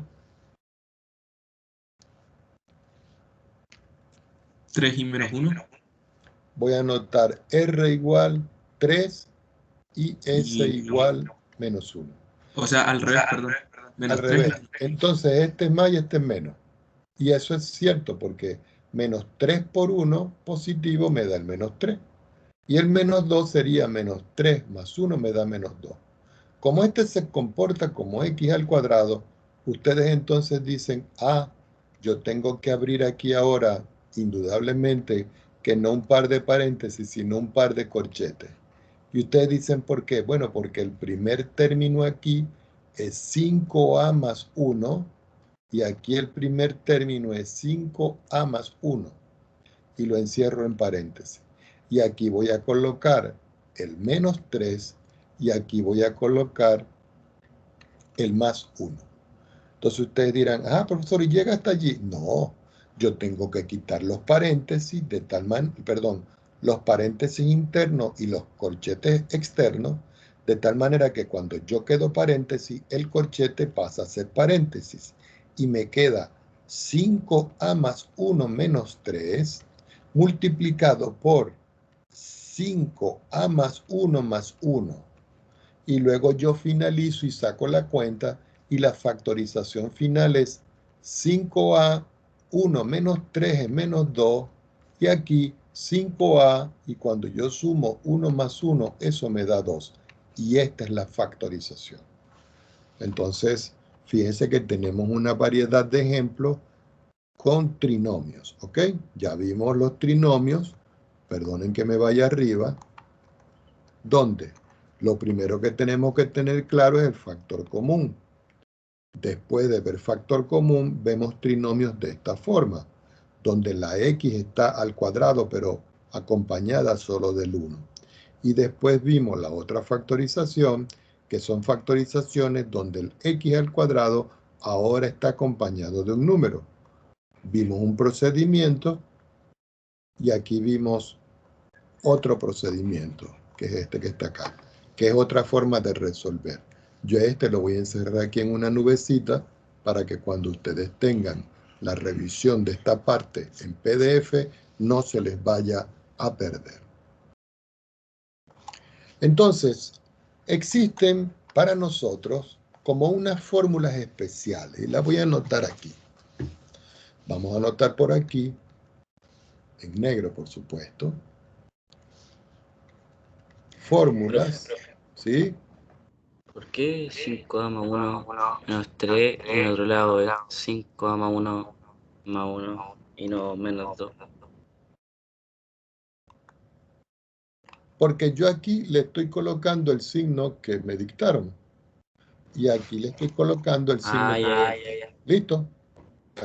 3 y menos 1. Voy a anotar R igual 3 y S igual menos 1. O sea, al revés, perdón. Menos Al 3. revés. Entonces este es más y este es menos. Y eso es cierto porque menos 3 por 1 positivo me da el menos 3. Y el menos 2 sería menos 3 más 1 me da menos 2. Como este se comporta como x al cuadrado, ustedes entonces dicen, ah, yo tengo que abrir aquí ahora, indudablemente, que no un par de paréntesis, sino un par de corchetes. Y ustedes dicen, ¿por qué? Bueno, porque el primer término aquí es 5a más 1, y aquí el primer término es 5a más 1, y lo encierro en paréntesis. Y aquí voy a colocar el menos 3, y aquí voy a colocar el más 1. Entonces ustedes dirán, ah, profesor, ¿y llega hasta allí? No, yo tengo que quitar los paréntesis de tal manera, perdón, los paréntesis internos y los corchetes externos, de tal manera que cuando yo quedo paréntesis, el corchete pasa a ser paréntesis y me queda 5a más 1 menos 3 multiplicado por 5a más 1 más 1. Y luego yo finalizo y saco la cuenta y la factorización final es 5a, 1 menos 3 es menos 2, y aquí 5a, y cuando yo sumo 1 más 1, eso me da 2. Y esta es la factorización. Entonces, fíjense que tenemos una variedad de ejemplos con trinomios, ¿ok? Ya vimos los trinomios, perdonen que me vaya arriba, donde lo primero que tenemos que tener claro es el factor común. Después de ver factor común, vemos trinomios de esta forma, donde la x está al cuadrado, pero acompañada solo del 1. Y después vimos la otra factorización, que son factorizaciones donde el x al cuadrado ahora está acompañado de un número. Vimos un procedimiento y aquí vimos otro procedimiento, que es este que está acá, que es otra forma de resolver. Yo lo voy a encerrar aquí en una nubecita para que cuando ustedes tengan la revisión de esta parte en PDF no se les vaya a perder. Entonces, existen para nosotros como unas fórmulas especiales y las voy a anotar aquí. Vamos a anotar por aquí, en negro por supuesto, fórmulas, ¿sí? ¿Por qué 5a más 1 menos 3 y en el otro lado es 5a más 1 más 1 y no menos 2? Porque yo aquí le estoy colocando el signo que me dictaron. Y aquí le estoy colocando el signo. Ya. ¿Listo?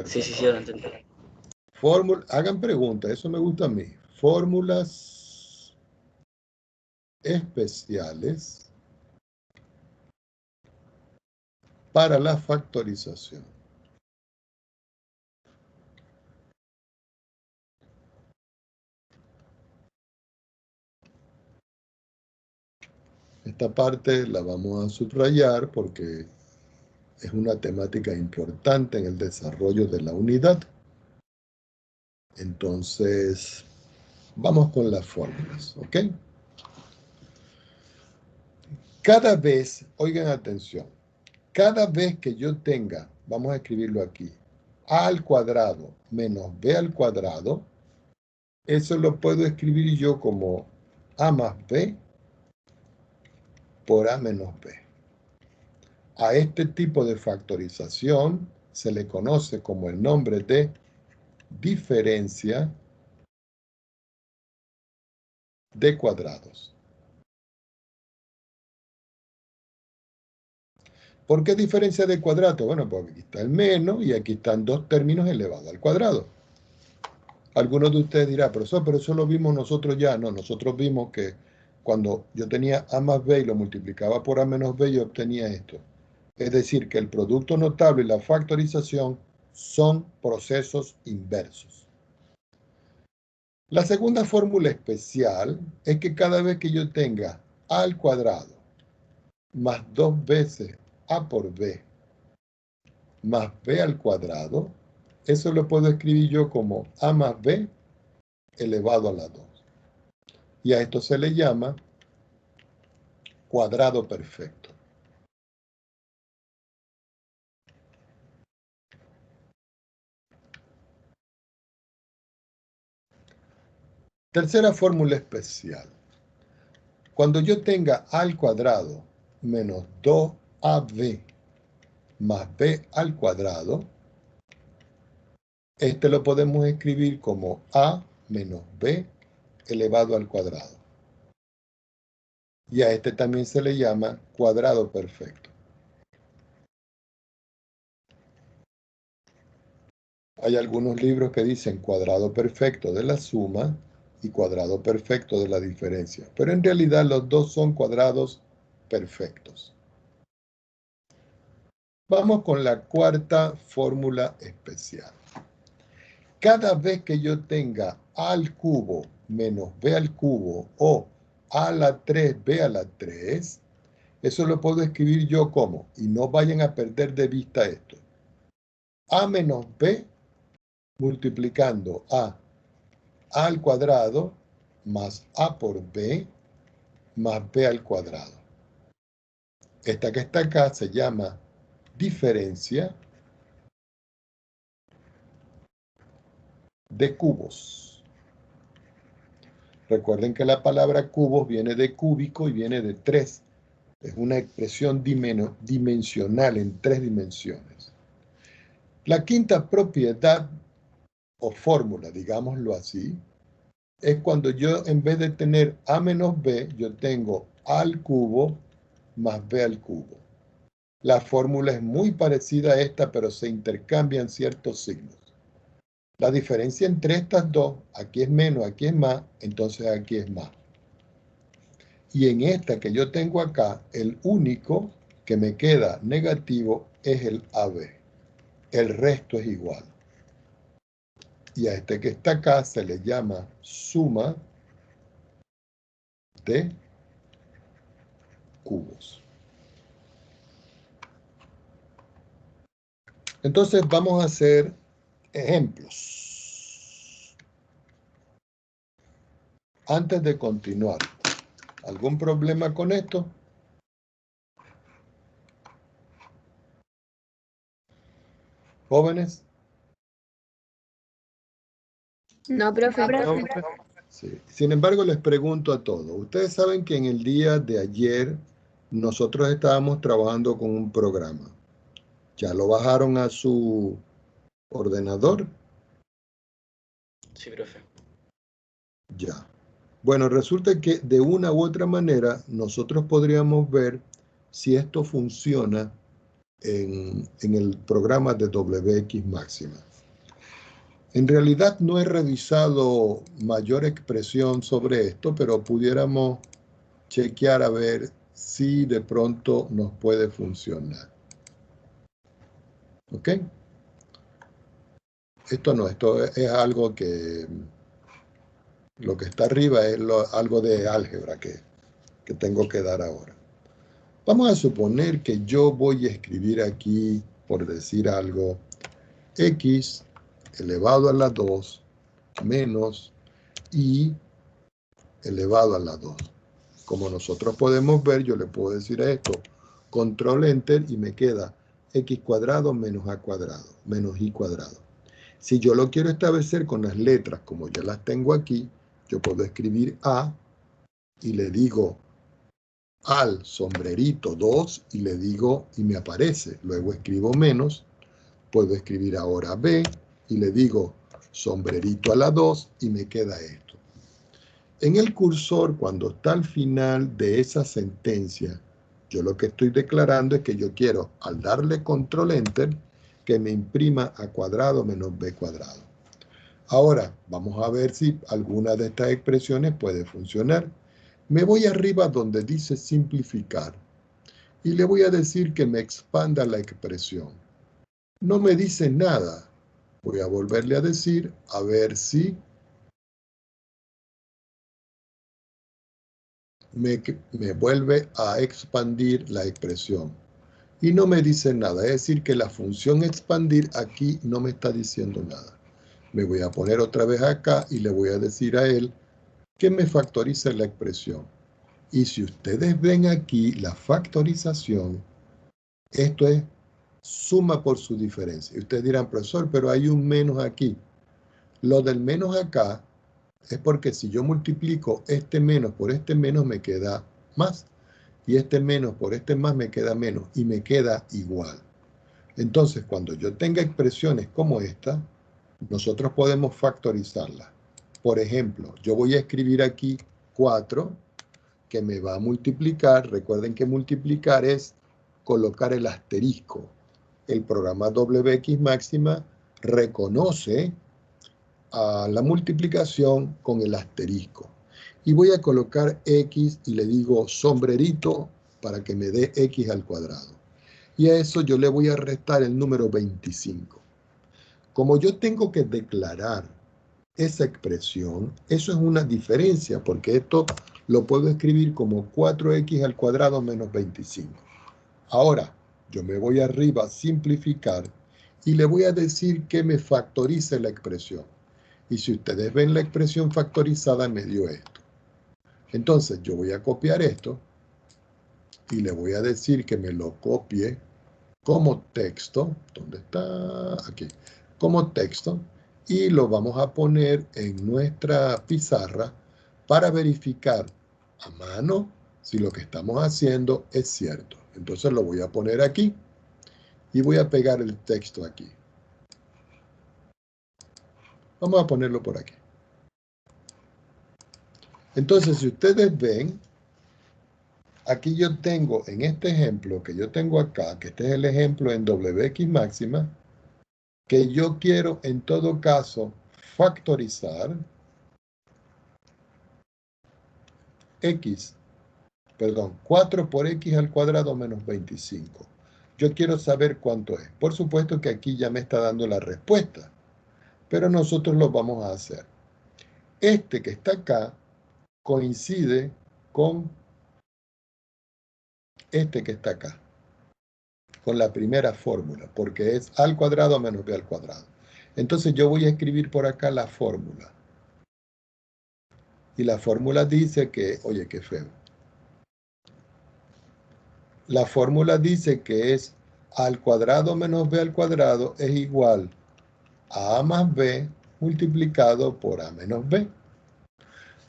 Sí, Perfecto. ahora entendí. Hagan preguntas, eso me gusta a mí. Fórmulas especiales para la factorización. Esta parte la vamos a subrayar porque es una temática importante en el desarrollo de la unidad. Entonces, vamos con las fórmulas, ¿ok? Cada vez, oigan atención, cada vez que yo tenga, vamos a escribirlo aquí, a al cuadrado menos b al cuadrado, eso lo puedo escribir yo como a más b por a menos b. A este tipo de factorización se le conoce como el nombre de diferencia de cuadrados. ¿Por qué diferencia de cuadrado? Bueno, porque aquí está el menos y aquí están dos términos elevados al cuadrado. Algunos de ustedes dirán, profesor, pero eso lo vimos nosotros ya. No, nosotros vimos que cuando yo tenía a más b y lo multiplicaba por a menos b, yo obtenía esto. Es decir, que el producto notable y la factorización son procesos inversos. La segunda fórmula especial es que cada vez que yo tenga a al cuadrado más 2 veces a por b más b al cuadrado, eso lo puedo escribir yo como a más b elevado a la 2. Y a esto se le llama cuadrado perfecto. Tercera fórmula especial. Cuando yo tenga a al cuadrado menos 2ab más b al cuadrado, este lo podemos escribir como a menos b elevado al cuadrado. Y a este también se le llama cuadrado perfecto. Hay algunos libros que dicen cuadrado perfecto de la suma y cuadrado perfecto de la diferencia, pero en realidad los dos son cuadrados perfectos. Vamos con la cuarta fórmula especial. Cada vez que yo tenga a al cubo menos b al cubo o a la 3, b a la 3, eso lo puedo escribir yo como, y no vayan a perder de vista esto, a menos b multiplicando a al cuadrado más a por b más b al cuadrado. Esta que está acá se llama diferencia de cubos. Recuerden que la palabra cubos viene de cúbico y viene de 3. Es una expresión dimensional en 3 dimensiones. La quinta propiedad o fórmula, digámoslo así, es cuando yo en vez de tener a menos b, yo tengo a al cubo más b al cubo. La fórmula es muy parecida a esta, pero se intercambian ciertos signos. La diferencia entre estas dos, aquí es menos, aquí es más, entonces aquí es más. Y en esta que yo tengo acá, el único que me queda negativo es el AB. El resto es igual. Y a este que está acá se le llama suma de cubos. Entonces vamos a hacer ejemplos. Antes de continuar, ¿algún problema con esto? ¿Jóvenes? No, profe. Sí. Sin embargo, les pregunto a todos. Ustedes saben que en el día de ayer nosotros estábamos trabajando con un programa. ¿Ya lo bajaron a su ordenador? Sí, profe. Ya. Bueno, resulta que de una u otra manera nosotros podríamos ver si esto funciona en el programa de WX máxima. En realidad no he revisado mayor expresión sobre esto, pero pudiéramos chequear a ver si de pronto nos puede funcionar. ¿Ok? Esto es algo que lo que está arriba es algo de álgebra que tengo que dar ahora. Vamos a suponer que yo voy a escribir aquí, por decir algo, x elevado a la 2 menos y elevado a la 2. Como nosotros podemos ver, yo le puedo decir a esto, control enter y me queda x cuadrado menos a cuadrado, menos y cuadrado. Si yo lo quiero establecer con las letras como ya las tengo aquí, yo puedo escribir a y le digo al sombrerito 2 y le digo y me aparece. Luego escribo menos, puedo escribir ahora b y le digo sombrerito a la 2 y me queda esto. En el cursor, cuando está al final de esa sentencia, yo lo que estoy declarando es que yo quiero, al darle control enter, que me imprima a cuadrado menos b cuadrado. Ahora, vamos a ver si alguna de estas expresiones puede funcionar. Me voy arriba donde dice simplificar y le voy a decir que me expanda la expresión. No me dice nada. Voy a volverle a decir, a ver si me vuelve a expandir la expresión. Y no me dice nada, es decir que la función expandir aquí no me está diciendo nada. Me voy a poner otra vez acá y le voy a decir a él que me factorice la expresión. Y si ustedes ven aquí la factorización, esto es suma por su diferencia. Y ustedes dirán, profesor, pero hay un menos aquí. Lo del menos acá Es porque si yo multiplico este menos por este menos me queda más. Y este menos por este más me queda menos. Y me queda igual. Entonces, cuando yo tenga expresiones como esta, nosotros podemos factorizarlas. Por ejemplo, yo voy a escribir aquí 4, que me va a multiplicar. Recuerden que multiplicar es colocar el asterisco. El programa WX máxima reconoce a la multiplicación con el asterisco. Y voy a colocar X y le digo sombrerito para que me dé X al cuadrado. Y a eso yo le voy a restar el número 25. Como yo tengo que declarar esa expresión, eso es una diferencia, porque esto lo puedo escribir como 4x al cuadrado menos 25. Ahora, yo me voy arriba a simplificar y le voy a decir que me factorice la expresión. Y si ustedes ven la expresión factorizada, me dio esto. Entonces, yo voy a copiar esto y le voy a decir que me lo copie como texto. ¿Dónde está? Aquí. Como texto. Y lo vamos a poner en nuestra pizarra para verificar a mano si lo que estamos haciendo es cierto. Entonces lo voy a poner aquí y voy a pegar el texto aquí. Vamos a ponerlo por aquí. Entonces, si ustedes ven, aquí yo tengo, en este ejemplo que yo tengo acá, que este es el ejemplo en WX máxima, que yo quiero en todo caso factorizar x, perdón, 4 por x al cuadrado menos 25. Yo quiero saber cuánto es. Por supuesto que aquí ya me está dando la respuesta, pero nosotros lo vamos a hacer. Este que está acá coincide con este que está acá, con la primera fórmula, porque es a al cuadrado menos b al cuadrado. Entonces yo voy a escribir por acá la fórmula. Y la fórmula dice que, oye, qué feo. La fórmula dice que es a al cuadrado menos b al cuadrado es igual a más b multiplicado por a menos b.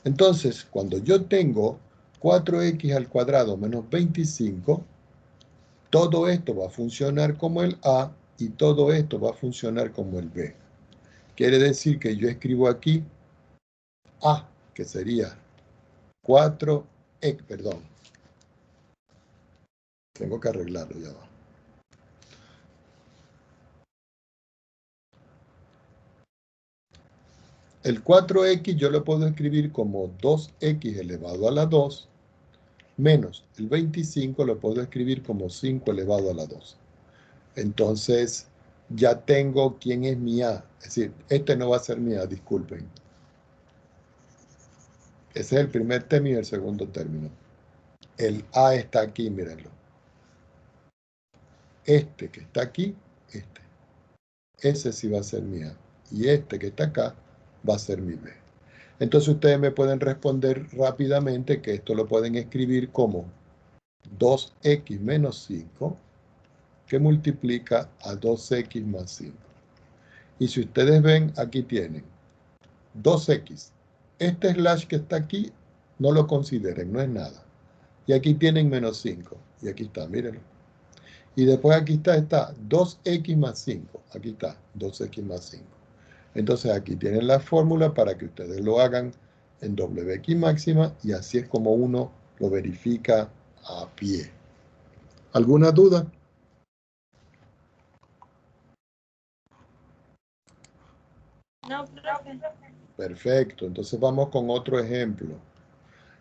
Entonces, cuando yo tengo 4x al cuadrado menos 25, todo esto va a funcionar como el a y todo esto va a funcionar como el b. Quiere decir que yo escribo aquí a, que sería 4x, perdón. Tengo que arreglarlo ya va. El 4x yo lo puedo escribir como 2x elevado a la 2 menos el 25 lo puedo escribir como 5 elevado a la 2. Entonces ya tengo quién es mi a. Es decir, este no va a ser mi a, disculpen. Ese es el primer término y el segundo término. El a está aquí, mírenlo. Este que está aquí, este. Ese sí va a ser mi a. Y este que está acá va a ser mi b. Entonces ustedes me pueden responder rápidamente que esto lo pueden escribir como 2x menos 5 que multiplica a 2x más 5. Y si ustedes ven, aquí tienen 2x. Este slash que está aquí, no lo consideren, no es nada. Y aquí tienen menos 5. Y aquí está, mírenlo. Y después aquí está 2x más 5. Aquí está, 2x más 5. Entonces aquí tienen la fórmula para que ustedes lo hagan en WX máxima y así es como uno lo verifica a pie. ¿Alguna duda? No, profe. Perfecto, entonces vamos con otro ejemplo.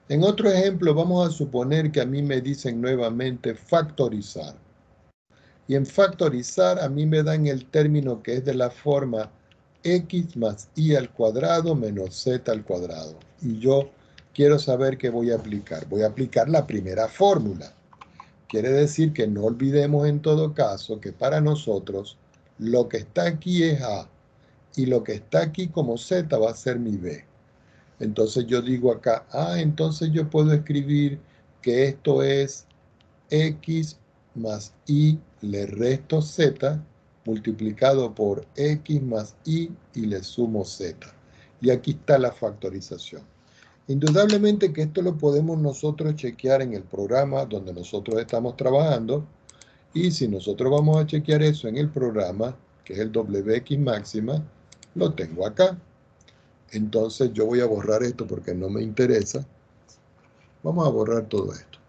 En otro ejemplo vamos a suponer que a mí me dicen nuevamente factorizar. Y en factorizar a mí me dan el término que es de la forma x más y al cuadrado menos z al cuadrado. Y yo quiero saber qué voy a aplicar. Voy a aplicar la primera fórmula. Quiere decir que no olvidemos en todo caso que para nosotros lo que está aquí es a y lo que está aquí como z va a ser mi b. Entonces yo digo acá, entonces yo puedo escribir que esto es x más y le resto z multiplicado por x más y le sumo z. Y aquí está la factorización. Indudablemente que esto lo podemos nosotros chequear en el programa donde nosotros estamos trabajando. Y si nosotros vamos a chequear eso en el programa, que es el WX máxima, lo tengo acá. Entonces yo voy a borrar esto porque no me interesa. Vamos a borrar todo esto.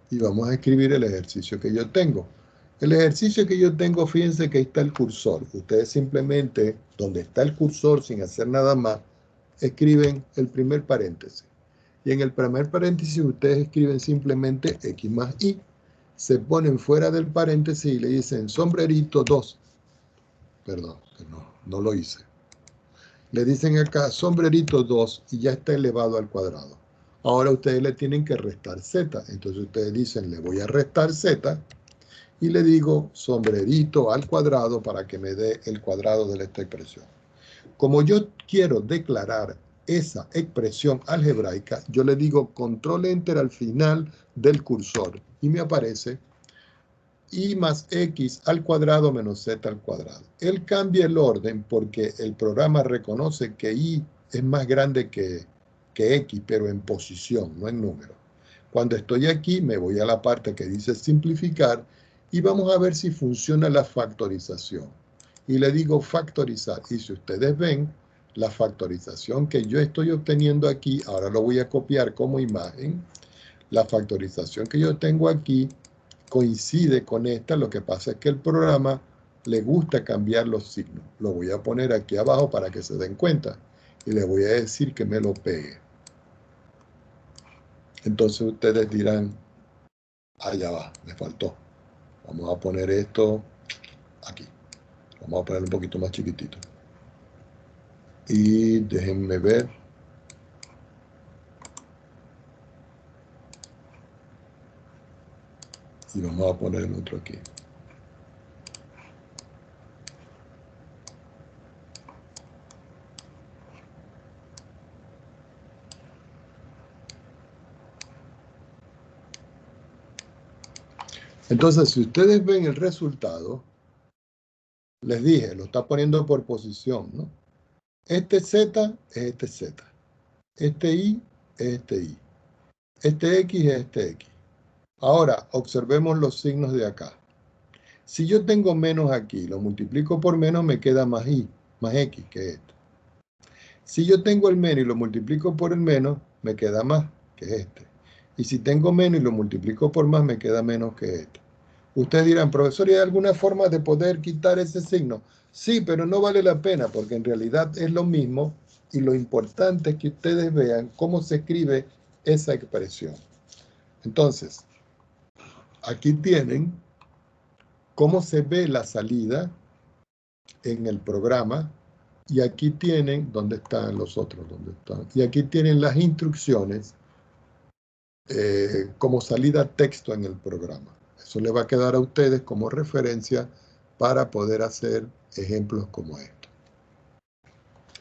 Y vamos a escribir el ejercicio que yo tengo. El ejercicio que yo tengo, fíjense que ahí está el cursor. Ustedes simplemente, donde está el cursor, sin hacer nada más, escriben el primer paréntesis. Y en el primer paréntesis ustedes escriben simplemente X más Y. Se ponen fuera del paréntesis y le dicen sombrerito 2. Perdón, que no lo hice. Le dicen acá sombrerito 2 y ya está elevado al cuadrado. Ahora ustedes le tienen que restar Z. Entonces ustedes dicen, le voy a restar Z y le digo sombrerito al cuadrado para que me dé el cuadrado de esta expresión. Como yo quiero declarar esa expresión algebraica, yo le digo control enter al final del cursor y me aparece y más x al cuadrado menos z al cuadrado. Él cambia el orden porque el programa reconoce que y es más grande que x, pero en posición, no en número. Cuando estoy aquí, me voy a la parte que dice simplificar y vamos a ver si funciona la factorización. Y le digo factorizar. Y si ustedes ven, la factorización que yo estoy obteniendo aquí, ahora lo voy a copiar como imagen, la factorización que yo tengo aquí coincide con esta. Lo que pasa es que el programa le gusta cambiar los signos. Lo voy a poner aquí abajo para que se den cuenta. Y le voy a decir que me lo pegue. Entonces ustedes dirán, allá va, me faltó. Vamos a poner esto aquí. Vamos a ponerlo un poquito más chiquitito. Y déjenme ver. Y vamos a poner el otro aquí. Entonces, si ustedes ven el resultado, les dije, lo está poniendo por posición, ¿no? Este Z es este Z. Este Y es este Y. Este X es este X. Ahora, observemos los signos de acá. Si yo tengo menos aquí, lo multiplico por menos, me queda más Y, más X que esto. Si yo tengo el menos y lo multiplico por el menos, me queda más que este. Y si tengo menos y lo multiplico por más, me queda menos que este. Ustedes dirán, profesor, ¿y hay alguna forma de poder quitar ese signo? Sí, pero no vale la pena porque en realidad es lo mismo y lo importante es que ustedes vean cómo se escribe esa expresión. Entonces, aquí tienen cómo se ve la salida en el programa y aquí tienen, ¿dónde están los otros? ¿Dónde están? Y aquí tienen las instrucciones como salida texto en el programa. Eso le va a quedar a ustedes como referencia para poder hacer ejemplos como estos.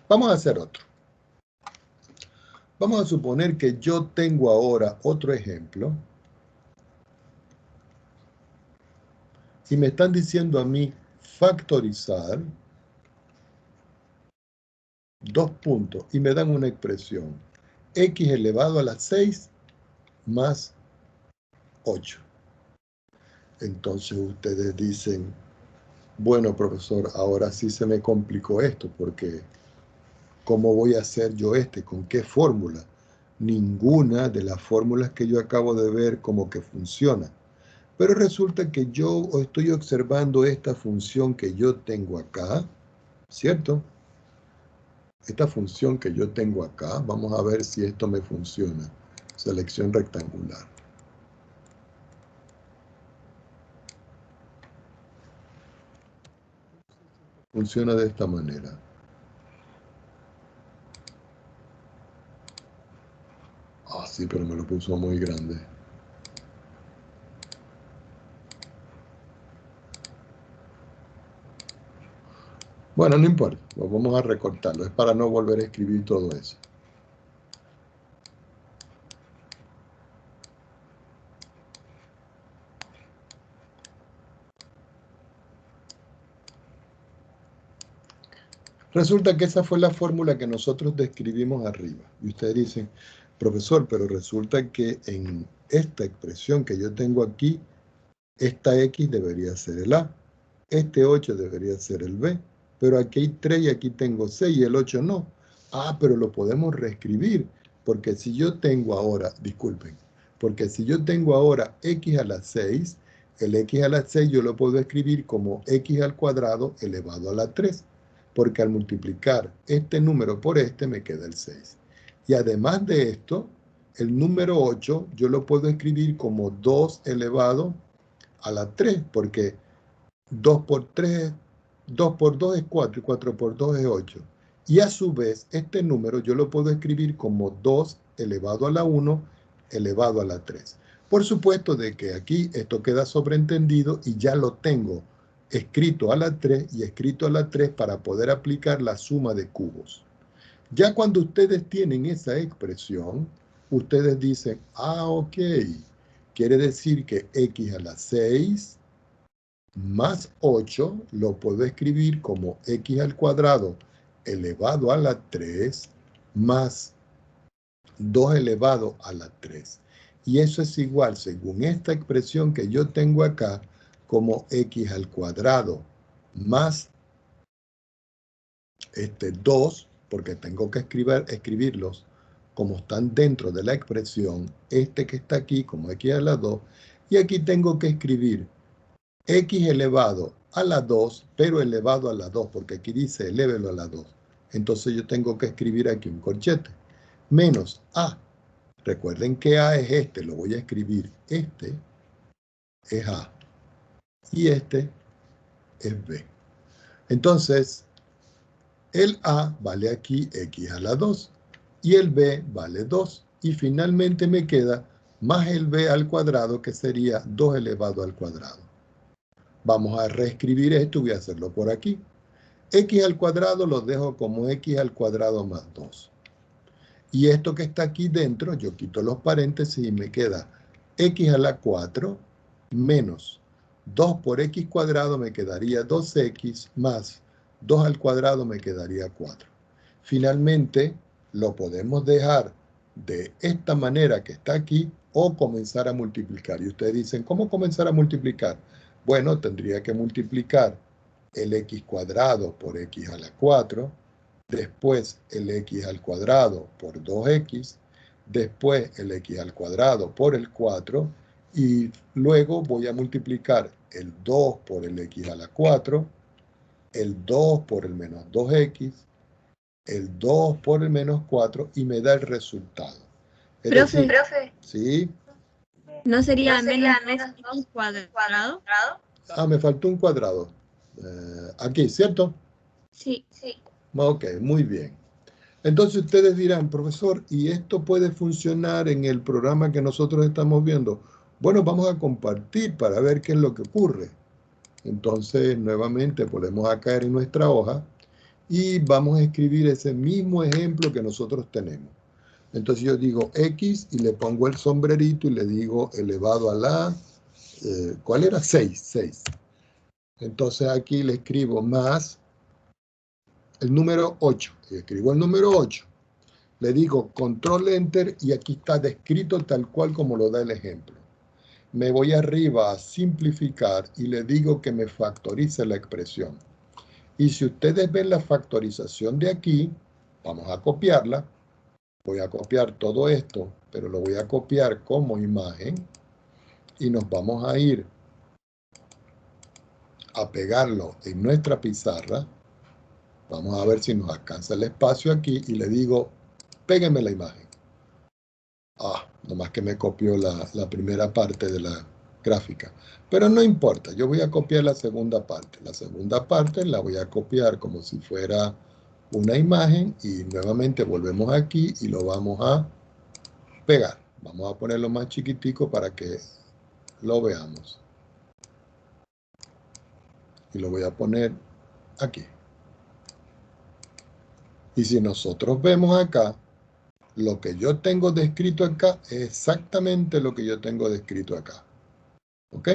Vamos a hacer otro. Vamos a suponer que yo tengo ahora otro ejemplo y me están diciendo a mí factorizar 2 puntos y me dan una expresión x elevado a la 6 más 8. Entonces ustedes dicen, bueno, profesor, ahora sí se me complicó esto porque ¿cómo voy a hacer yo ¿Con qué fórmula? Ninguna de las fórmulas que yo acabo de ver como que funciona. Pero resulta que yo estoy observando esta función que yo tengo acá, ¿cierto? Esta función que yo tengo acá, vamos a ver si esto me funciona. Selección rectangular. Funciona de esta manera. Ah, sí, pero me lo puso muy grande. Bueno, no importa, lo vamos a recortarlo. Es para no volver a escribir todo eso. Resulta que esa fue la fórmula que nosotros describimos arriba. Y ustedes dicen, profesor, pero resulta que en esta expresión que yo tengo aquí, esta X debería ser el A, este 8 debería ser el B, pero aquí hay 3 y aquí tengo 6 y el 8 no. Ah, pero lo podemos reescribir, porque si yo tengo ahora, disculpen, porque si yo tengo ahora X a la 6, el X a la 6 yo lo puedo escribir como X al cuadrado elevado a la 3, porque al multiplicar este número por este me queda el 6. Y además de esto, el número 8 yo lo puedo escribir como 2 elevado a la 3, porque 2 por 3, 2 por 2 es 4 y 4 por 2 es 8. Y a su vez, este número yo lo puedo escribir como 2 elevado a la 1 elevado a la 3. Por supuesto de que aquí esto queda sobreentendido y ya lo tengo escrito a la 3 y escrito a la 3 para poder aplicar la suma de cubos. Ya cuando ustedes tienen esa expresión, ustedes dicen, ah, ok, quiere decir que X a la 6 más 8 lo puedo escribir como X al cuadrado elevado a la 3 más 2 elevado a la 3. Y eso es igual, según esta expresión que yo tengo acá, como X al cuadrado más 2, porque tengo que escribirlos como están dentro de la expresión, este que está aquí como X a la 2, y aquí tengo que escribir X elevado a la 2, pero elevado a la 2, porque aquí dice elévelo a la 2. Entonces yo tengo que escribir aquí un corchete. Menos A. Recuerden que A es este, lo voy a escribir. Este es A. Y este es B. Entonces, el A vale aquí X a la 2. Y el B vale 2. Y finalmente me queda más el B al cuadrado, que sería 2 elevado al cuadrado. Vamos a reescribir esto, voy a hacerlo por aquí. X al cuadrado lo dejo como X al cuadrado más 2. Y esto que está aquí dentro, yo quito los paréntesis y me queda X a la 4 menos 2 por X cuadrado me quedaría 2X más 2 al cuadrado me quedaría 4. Finalmente, lo podemos dejar de esta manera que está aquí o comenzar a multiplicar. Y ustedes dicen, ¿cómo comenzar a multiplicar? Bueno, tendría que multiplicar el X cuadrado por X a la 4, después el X al cuadrado por 2X, después el X al cuadrado por el 4, y luego voy a multiplicar el 2 por el X a la 4, el 2 por el menos 2X, el 2 por el menos 4 y me da el resultado. Profe, ¿sí? ¿no sería menos 2x cuadrado? Ah, me faltó un cuadrado. Aquí, ¿cierto? Sí. Ok, muy bien. Entonces ustedes dirán, profesor, ¿y esto puede funcionar en el programa que nosotros estamos viendo? Bueno, vamos a compartir para ver qué es lo que ocurre. Entonces, nuevamente, volvemos a caer en nuestra hoja y vamos a escribir ese mismo ejemplo que nosotros tenemos. Entonces yo digo X y le pongo el sombrerito y le digo elevado a la, ¿cuál era? 6. Entonces aquí le escribo más el número 8. Y escribo el número 8. Le digo control enter y aquí está descrito tal cual como lo da el ejemplo. Me voy arriba a simplificar y le digo que me factorice la expresión. Y si ustedes ven la factorización de aquí, vamos a copiarla. Voy a copiar todo esto, pero lo voy a copiar como imagen y nos vamos a ir a pegarlo en nuestra pizarra. Vamos a ver si nos alcanza el espacio aquí y le digo, pégueme la imagen. Ah, nomás que me copió la primera parte de la gráfica. Pero no importa, yo voy a copiar la segunda parte. La segunda parte la voy a copiar como si fuera una imagen y nuevamente volvemos aquí y lo vamos a pegar. Vamos a ponerlo más chiquitico para que lo veamos. Y lo voy a poner aquí. Y si nosotros vemos acá, lo que yo tengo descrito acá es exactamente lo que yo tengo descrito acá. ¿Ok?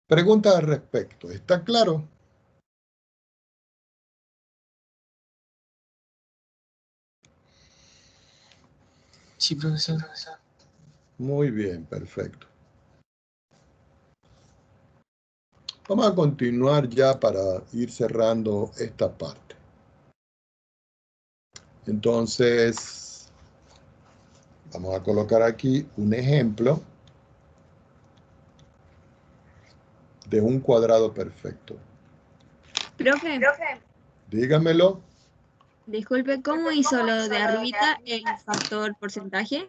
Preguntas al respecto. ¿Está claro? Sí, profesor. Muy bien, perfecto. Vamos a continuar ya para ir cerrando esta parte. Entonces, vamos a colocar aquí un ejemplo de un cuadrado perfecto. Profe, Dígamelo. disculpe, ¿cómo hizo lo de arribita el factor porcentaje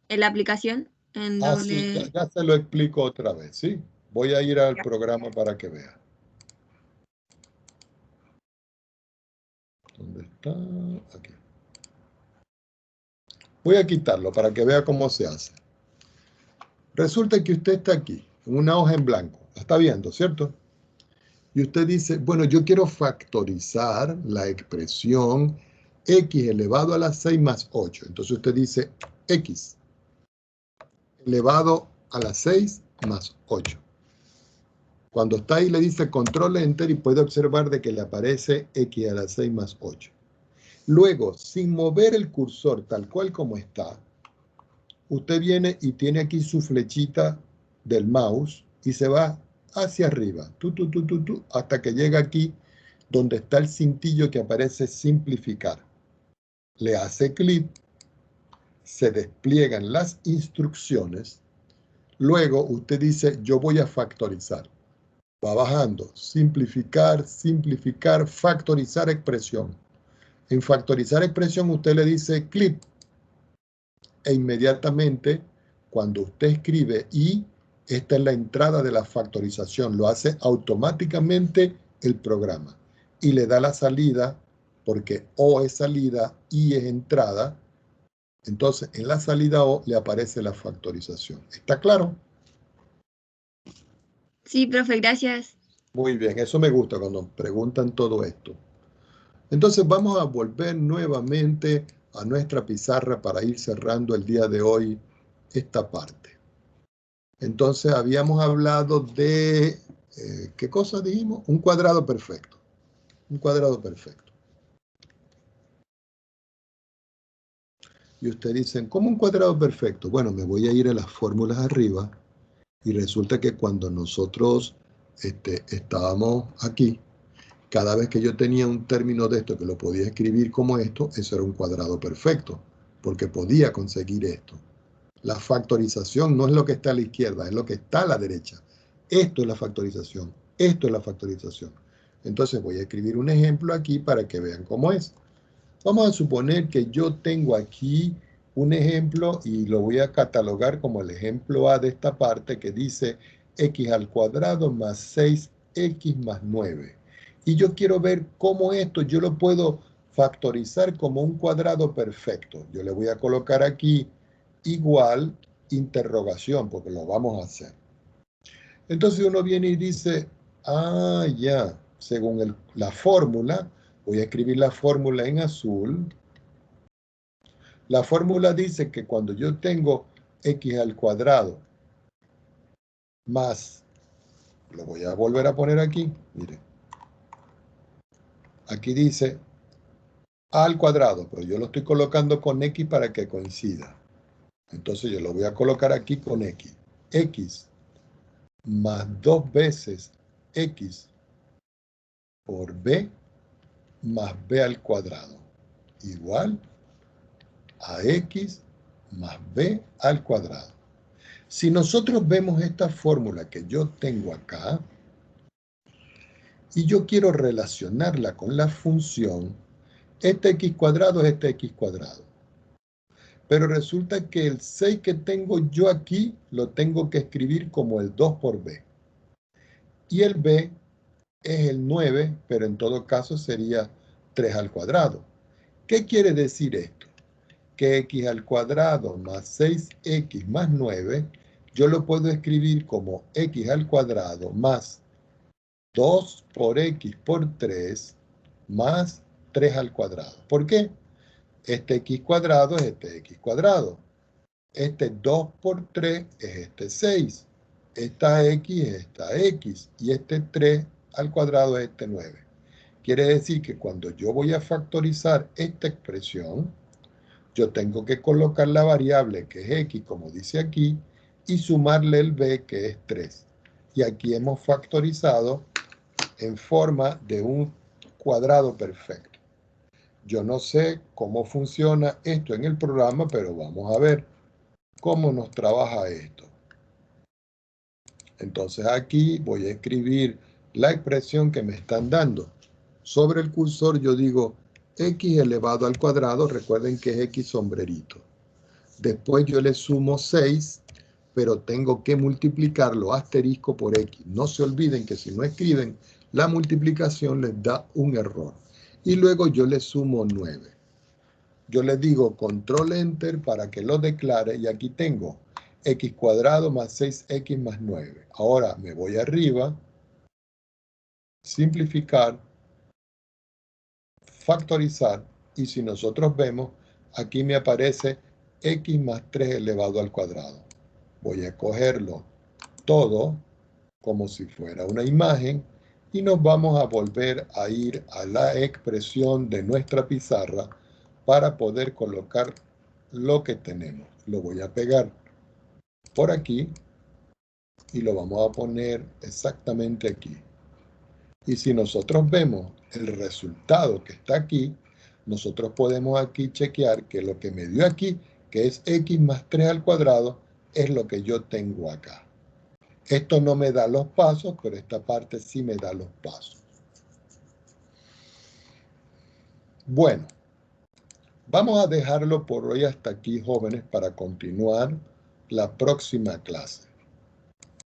en la aplicación? En Ah, sí, doble. ya se lo explico otra vez, ¿sí? Voy a ir al programa para que vea. ¿Dónde está? Aquí. Voy a quitarlo para que vea cómo se hace. Resulta que usted está aquí, en una hoja en blanco. La está viendo, ¿cierto? Y usted dice, bueno, yo quiero factorizar la expresión x elevado a la 6 más 8. Entonces usted dice x elevado a la 6 más 8. Cuando está ahí le dice control enter y puede observar de que le aparece x a la 6 más 8. Luego, sin mover el cursor tal cual como está, usted viene y tiene aquí su flechita del mouse y se va hacia arriba, hasta que llega aquí donde está el cintillo que aparece simplificar. Le hace clic, se despliegan las instrucciones, luego usted dice yo voy a factorizar. Va bajando, simplificar, simplificar, factorizar expresión. En factorizar expresión usted le dice clic e inmediatamente cuando usted escribe y esta es la entrada de la factorización, lo hace automáticamente el programa y le da la salida porque O es salida, I es entrada, entonces en la salida O le aparece la factorización. ¿Está claro? Sí, profe, gracias. Muy bien, eso me gusta cuando preguntan todo esto. Entonces vamos a volver nuevamente a nuestra pizarra para ir cerrando el día de hoy esta parte. Entonces habíamos hablado de, ¿qué cosa dijimos? Un cuadrado perfecto. Un cuadrado perfecto. Y ustedes dicen, ¿cómo un cuadrado perfecto? Bueno, me voy a ir a las fórmulas arriba y resulta que cuando nosotros estábamos aquí, cada vez que yo tenía un término de esto que lo podía escribir como esto, eso era un cuadrado perfecto, porque podía conseguir esto. La factorización no es lo que está a la izquierda, es lo que está a la derecha. Esto es la factorización, esto es la factorización. Entonces voy a escribir un ejemplo aquí para que vean cómo es. Vamos a suponer que yo tengo aquí un ejemplo y lo voy a catalogar como el ejemplo A de esta parte que dice x al cuadrado más 6x más 9. Y yo quiero ver cómo esto yo lo puedo factorizar como un cuadrado perfecto. Yo le voy a colocar aquí igual interrogación porque lo vamos a hacer. Entonces uno viene y dice, ah, ya, según la fórmula, voy a escribir la fórmula en azul. La fórmula dice que cuando yo tengo x al cuadrado más, lo voy a volver a poner aquí, mire. Aquí dice a al cuadrado, pero yo lo estoy colocando con x para que coincida. Entonces yo lo voy a colocar aquí con x. X más 2 veces x por b más b al cuadrado igual a x más b al cuadrado. Si nosotros vemos esta fórmula que yo tengo acá y yo quiero relacionarla con la función, este x cuadrado es este x cuadrado. Pero resulta que el 6 que tengo yo aquí lo tengo que escribir como el 2 por b. Y el b es el 9, pero en todo caso sería 3 al cuadrado. ¿Qué quiere decir esto? Que x al cuadrado más 6x más 9, yo lo puedo escribir como x al cuadrado más 2 por x por 3 más 3 al cuadrado. ¿Por qué? Este x cuadrado es este x cuadrado. Este 2 por 3 es este 6. Esta x es esta x. Y este 3 al cuadrado es este 9. Quiere decir que cuando yo voy a factorizar esta expresión, Yo tengo que colocar la variable que es x, como dice aquí, y sumarle el b, que es 3. Y aquí hemos factorizado en forma de un cuadrado perfecto. Yo no sé cómo funciona esto en el programa, pero vamos a ver cómo nos trabaja esto. Entonces aquí voy a escribir la expresión que me están dando. Sobre el cursor yo digo x elevado al cuadrado, recuerden que es x sombrerito. Después yo le sumo 6, pero tengo que multiplicarlo asterisco por x. No se olviden que si no escriben la multiplicación les da un error. Y luego yo le sumo 9. Yo le digo control enter para que lo declare y aquí tengo x cuadrado más 6x más 9. Ahora me voy arriba, simplificar, factorizar, y si nosotros vemos, aquí me aparece x más 3 elevado al cuadrado. Voy a cogerlo todo como si fuera una imagen y nos vamos a volver a ir a la expresión de nuestra pizarra para poder colocar lo que tenemos. Lo voy a pegar por aquí y lo vamos a poner exactamente aquí. Y si nosotros vemos el resultado que está aquí, nosotros podemos aquí chequear que lo que me dio aquí, que es x más 3 al cuadrado, es lo que yo tengo acá. Esto no me da los pasos, pero esta parte sí me da los pasos. Bueno, vamos a dejarlo por hoy hasta aquí, jóvenes, para continuar la próxima clase.